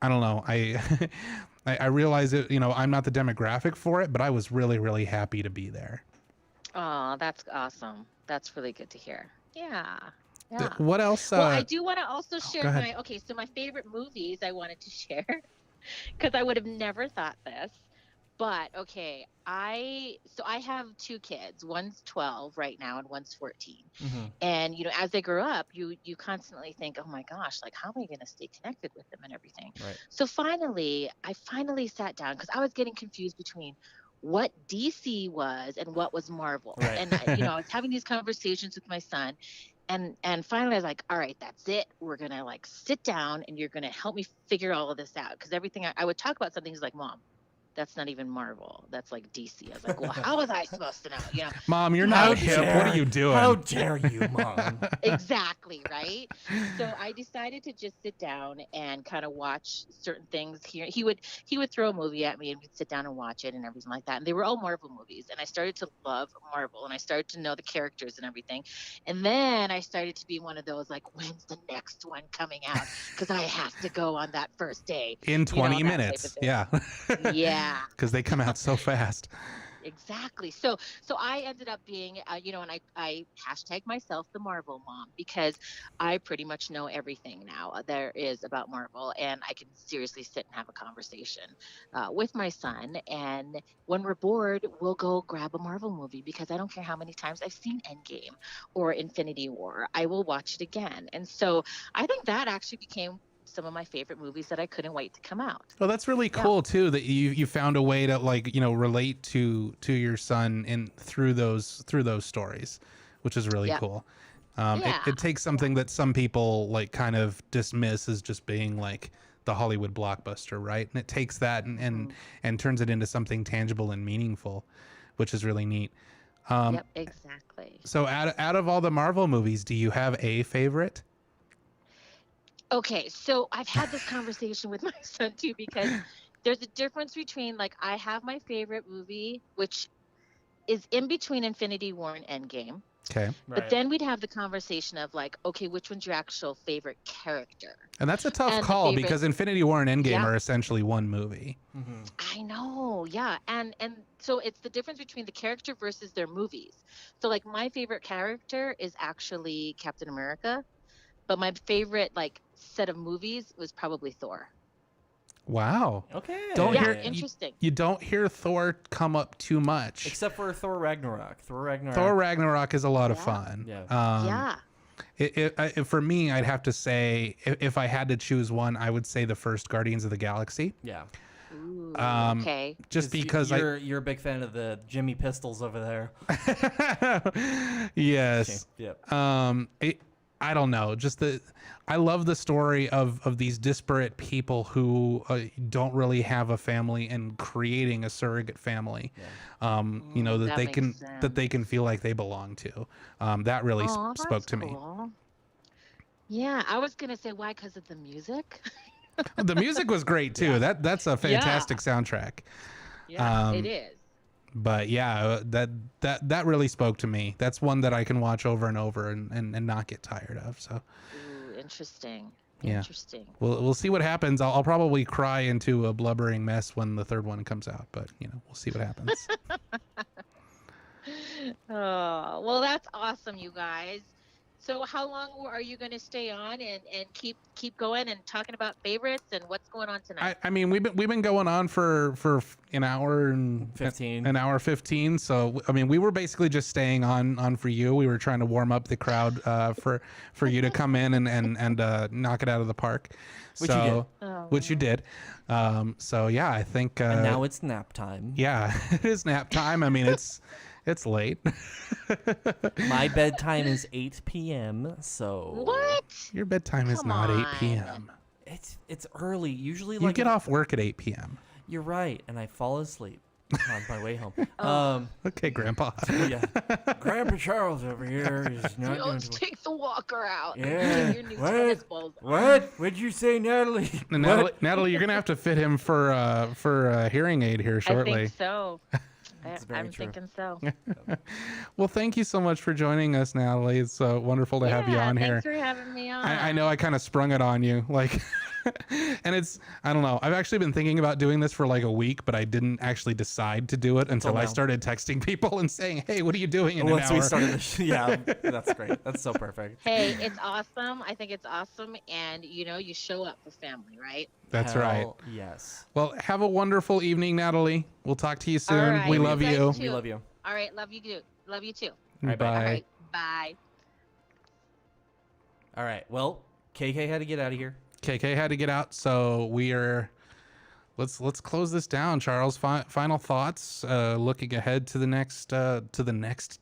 I don't know, I realize that I'm not the demographic for it, but I was really really happy to be there. Oh, that's awesome. That's really good to hear. Yeah. Yeah. What else? Well, I do want to also go share ahead. so my favorite movies I wanted to share, because I would have never thought this. But okay, I have two kids. One's 12 right now and one's 14. Mm-hmm. And as they grow up, you constantly think, "Oh my gosh, like how am I going to stay connected with them and everything?" Right. So I finally sat down, because I was getting confused between what DC was and what was Marvel. Right. And I was having these conversations with my son, and finally I was like, all right, that's it. We're going to like sit down and you're going to help me figure all of this out, because everything I would talk about something, he's like, "Mom, that's not even Marvel. That's like DC." I was like, "Well, how was I supposed to know?" Mom, you're How not hip. What are you doing? How dare you, Mom? Exactly, right? So I decided to just sit down and kind of watch certain things here. He would throw a movie at me and we'd sit down and watch it and everything like that. And they were all Marvel movies. And I started to love Marvel, and I started to know the characters and everything. And then I started to be one of those like, when's the next one coming out? Because I have to go on that first day. In 20 that type of minutes. thing. Yeah. Yeah. Because they come out so fast. Exactly. So I ended up being, and I hashtag myself the Marvel mom, because I pretty much know everything now there is about Marvel, and I can seriously sit and have a conversation with my son. And when we're bored, we'll go grab a Marvel movie, because I don't care how many times I've seen Endgame or Infinity War, I will watch it again. And so I think that actually became some of my favorite movies that I couldn't wait to come out. Well, that's really cool too, that you found a way to like relate to your son in through those stories, which is really cool. It takes something that some people like kind of dismiss as just being like the Hollywood blockbuster, right? And it takes that and turns it into something tangible and meaningful, which is really neat. Yep, exactly. So out of all the Marvel movies, do you have a favorite? Okay, so I've had this conversation with my son too, because there's a difference between, like, I have my favorite movie, which is in between Infinity War and Endgame. Okay. But then we'd have the conversation of like, okay, which one's your actual favorite character? And that's a tough call, because Infinity War and Endgame are essentially one movie. I know, yeah. And so it's the difference between the character versus their movies. So like my favorite character is actually Captain America, but my favorite like set of movies was probably Thor. Wow. Okay. Interesting. You don't hear Thor come up too much. Except for Thor Ragnarok. Thor Ragnarok is a lot of fun. Yeah. For me, I'd have to say, if I had to choose one, I would say the first Guardians of the Galaxy. Yeah. Ooh, okay. Just because you're a big fan of the Jimmy Pistols over there. Yes. Yep. I don't know. I love the story of these disparate people who don't really have a family and creating a surrogate family. Yeah. That they can feel like they belong to. That really spoke to me. Yeah, I was gonna say why, because of the music. The music was great too. That's a fantastic soundtrack. Yeah, it is. But yeah, that really spoke to me. That's one that I can watch over and over and not get tired of. So. Ooh, interesting. Yeah. Interesting. We'll see what happens. I'll probably cry into a blubbering mess when the third one comes out, but we'll see what happens. Oh, well, that's awesome, you guys. So how long are you going to stay on and keep going and talking about favorites and what's going on tonight? I mean, we've been going on for an hour and 15. an hour 15. So I mean, we were basically just staying on for you. We were trying to warm up the crowd for you to come in and knock it out of the park. Which you so, did. Oh, Which you did. So yeah, I think. And now it's nap time. Yeah, it is nap time. I mean, it's late. My bedtime is 8 p.m. So what? Your bedtime is Come not 8 on. p.m. it's early. Usually, You like get off work at 8 p.m. You're right, and I fall asleep on my way home. Okay, Grandpa. Yeah, Grandpa Charles over here is not going Don't to. take the walker out. Yeah. Your new What? tennis balls. What? What'd you say, Natalie? And Natalie, you're gonna have to fit him for a hearing aid here I shortly. think so. very I'm true. thinking so. Well, thank you so much for joining us, Natalie. It's wonderful to have you on here. Thanks for having me on. I know I kind of sprung it on you, like, and I don't know. I've actually been thinking about doing this for like a week, but I didn't actually decide to do it until I now. started texting people and saying, "Hey, what are you doing in Once an we hour?" started yeah, that's great. That's so perfect. Hey, it's awesome. I think it's awesome. And, you show up for family, right? That's right. Hell yes. Well, have a wonderful evening, Natalie. We'll talk to you soon. right, We you love guys you. too. We love you. All right. Love you too. Love you too. right, bye. Bye. All right. Bye. All right. Well, KK had to get out of here. KK had to get out, so let's close this down. Charles, final thoughts. Looking ahead to the next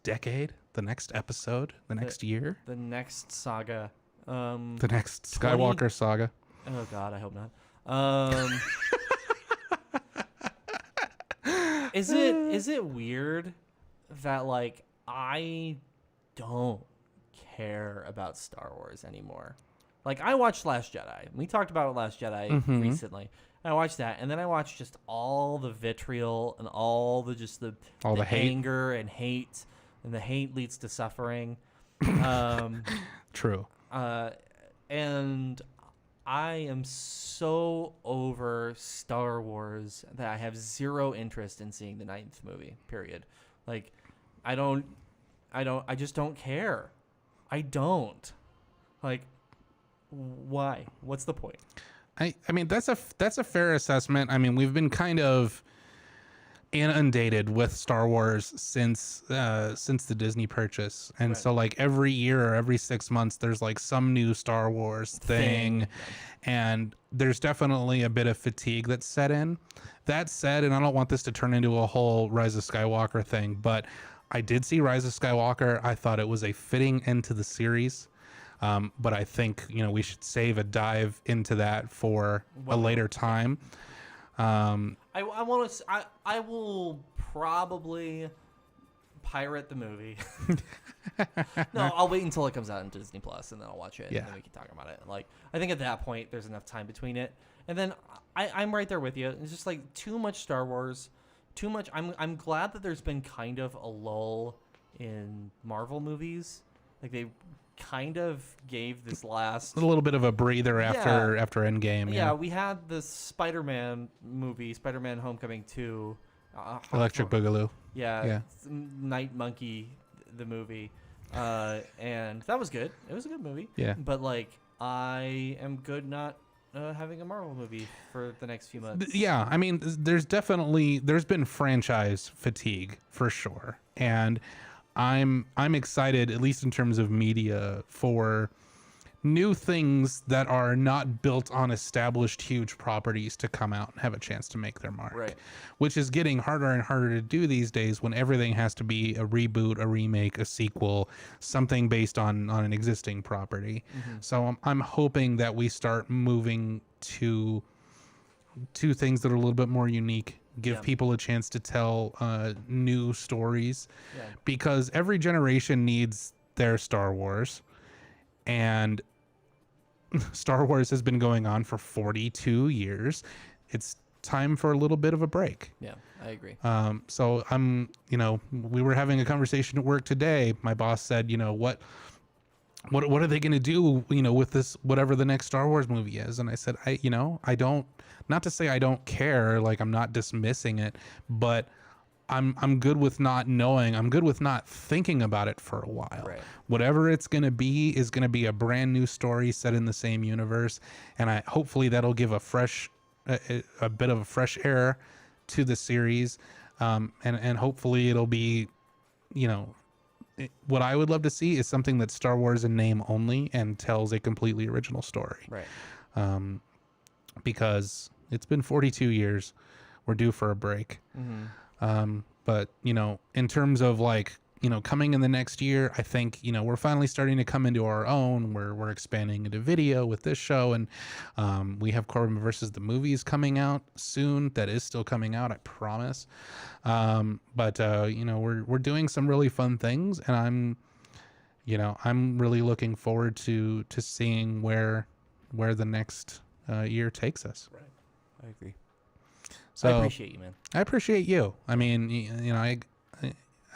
decade, the next episode, the next year, The next saga. the next 20 Skywalker saga. Oh God, I hope not. Is it weird that like I don't care about Star Wars anymore? Like I watched Last Jedi. We talked about Last Jedi recently. I watched that, and then I watched just all the vitriol and all the All the hate. anger and hate, and the hate leads to suffering. True. And I am so over Star Wars that I have zero interest in seeing the 9th movie, period. Like, I just don't care. I don't. Like, why? What's the point? I mean that's a fair assessment. I mean, we've been kind of inundated with Star Wars since the Disney purchase, and so like every year or every 6 months there's like some new Star Wars thing. And there's definitely a bit of fatigue that's set in. That said, and I don't want this to turn into a whole Rise of Skywalker thing, but I did see Rise of Skywalker. I thought it was a fitting end to the series. But I think, we should save a dive into that for a later time. I will probably pirate the movie. No, I'll wait until it comes out in Disney Plus, and then I'll watch it, Yeah. and then we can talk about it. Like, I think at that point there's enough time between it, and then I'm right there with you. It's just like too much Star Wars, too much. I'm glad that there's been kind of a lull in Marvel movies. Like they kind of gave this last A little bit of a breather after Endgame. Yeah, we had the Spider-Man movie, Spider-Man Homecoming 2. Electric Boogaloo. Yeah. Night Monkey, the movie. And that was good. It was a good movie. Yeah. But, like, I am good not having a Marvel movie for the next few months. Yeah, I mean, there's been franchise fatigue for sure, and I'm excited, at least in terms of media, for new things that are not built on established huge properties to come out and have a chance to make their mark. Right. Which is getting harder and harder to do these days when everything has to be a reboot, a remake, a sequel, something based on an existing property. So I'm hoping that we start moving to things that are a little bit more unique, give people a chance to tell new stories, because every generation needs their Star Wars, and Star Wars has been going on for 42 years. It's time for a little bit of a break. Yeah, I agree. So we were having a conversation at work today. My boss said, what are they going to do, with this, whatever the next Star Wars movie is? And I said, I don't, not to say I don't care, like I'm not dismissing it, but I'm good with not knowing. I'm good with not thinking about it for a while. Right. Whatever it's going to be is going to be a brand new story set in the same universe, and hopefully that'll give a bit of a fresh air to the series, and hopefully it'll be, what I would love to see is something that's Star Wars in name only and tells a completely original story. Right. Because it's been 42 years, we're due for a break. But in terms of coming in the next year, I think we're finally starting to come into our own. We're expanding into video with this show, and we have Corbin versus the movies coming out soon. That is still coming out, I promise. But we're doing some really fun things, and I'm really looking forward to seeing where the next year takes us. Right. I agree. So I appreciate you, man. I appreciate you. I mean,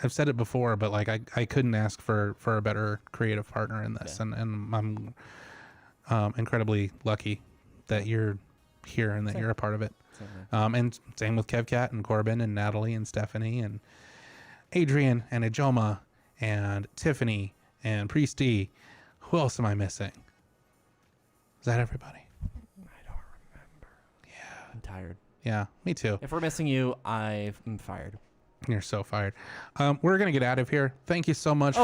I've said it before, but I couldn't ask for a better creative partner in this, and I'm incredibly lucky that you're here and that you're a part of it. And same with KevCat and Corbin and Natalie and Stephanie and Adrian and Ijoma and Tiffany and Priesty. Who else am I missing? Is that everybody? I don't remember. Yeah. I'm tired. Yeah, me too. If we're missing you, I'm fired. You're so fired. We're going to get out of here. Thank you so much.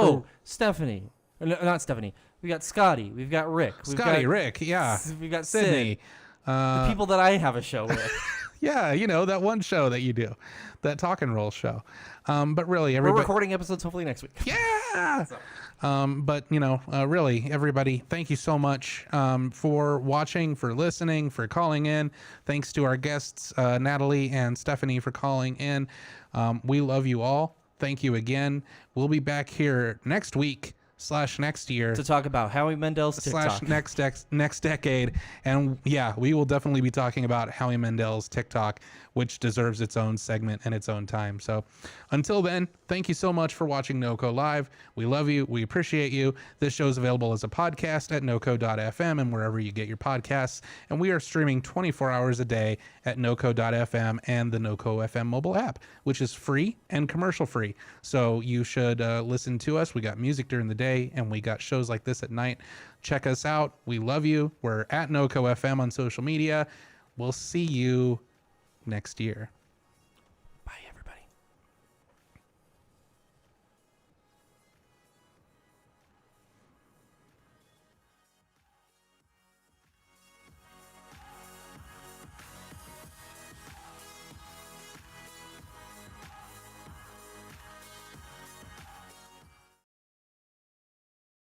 Stephanie. No, not Stephanie. We got Scotty. We've got Rick. Rick. Yeah. We've got Sydney. Sid. The people that I have a show with. Yeah, that one show that you do, that talk and roll show. But really, everybody. We're recording episodes hopefully next week. Yeah. But really, everybody, thank you so much for watching, for listening, for calling in. Thanks to our guests, Natalie and Stephanie, for calling in. We love you all. Thank you again. We'll be back here next week / next year to talk about Howie Mandel's TikTok. / next decade. And yeah, we will definitely be talking about Howie Mandel's TikTok, which deserves its own segment and its own time. So until then, thank you so much for watching NoCo Live. We love you. We appreciate you. This show is available as a podcast at noco.fm and wherever you get your podcasts. And we are streaming 24 hours a day at noco.fm and the NoCo FM mobile app, which is free and commercial free. So you should listen to us. We got music during the day and we got shows like this at night. Check us out. We love you. We're at NoCo FM on social media. We'll see you next year.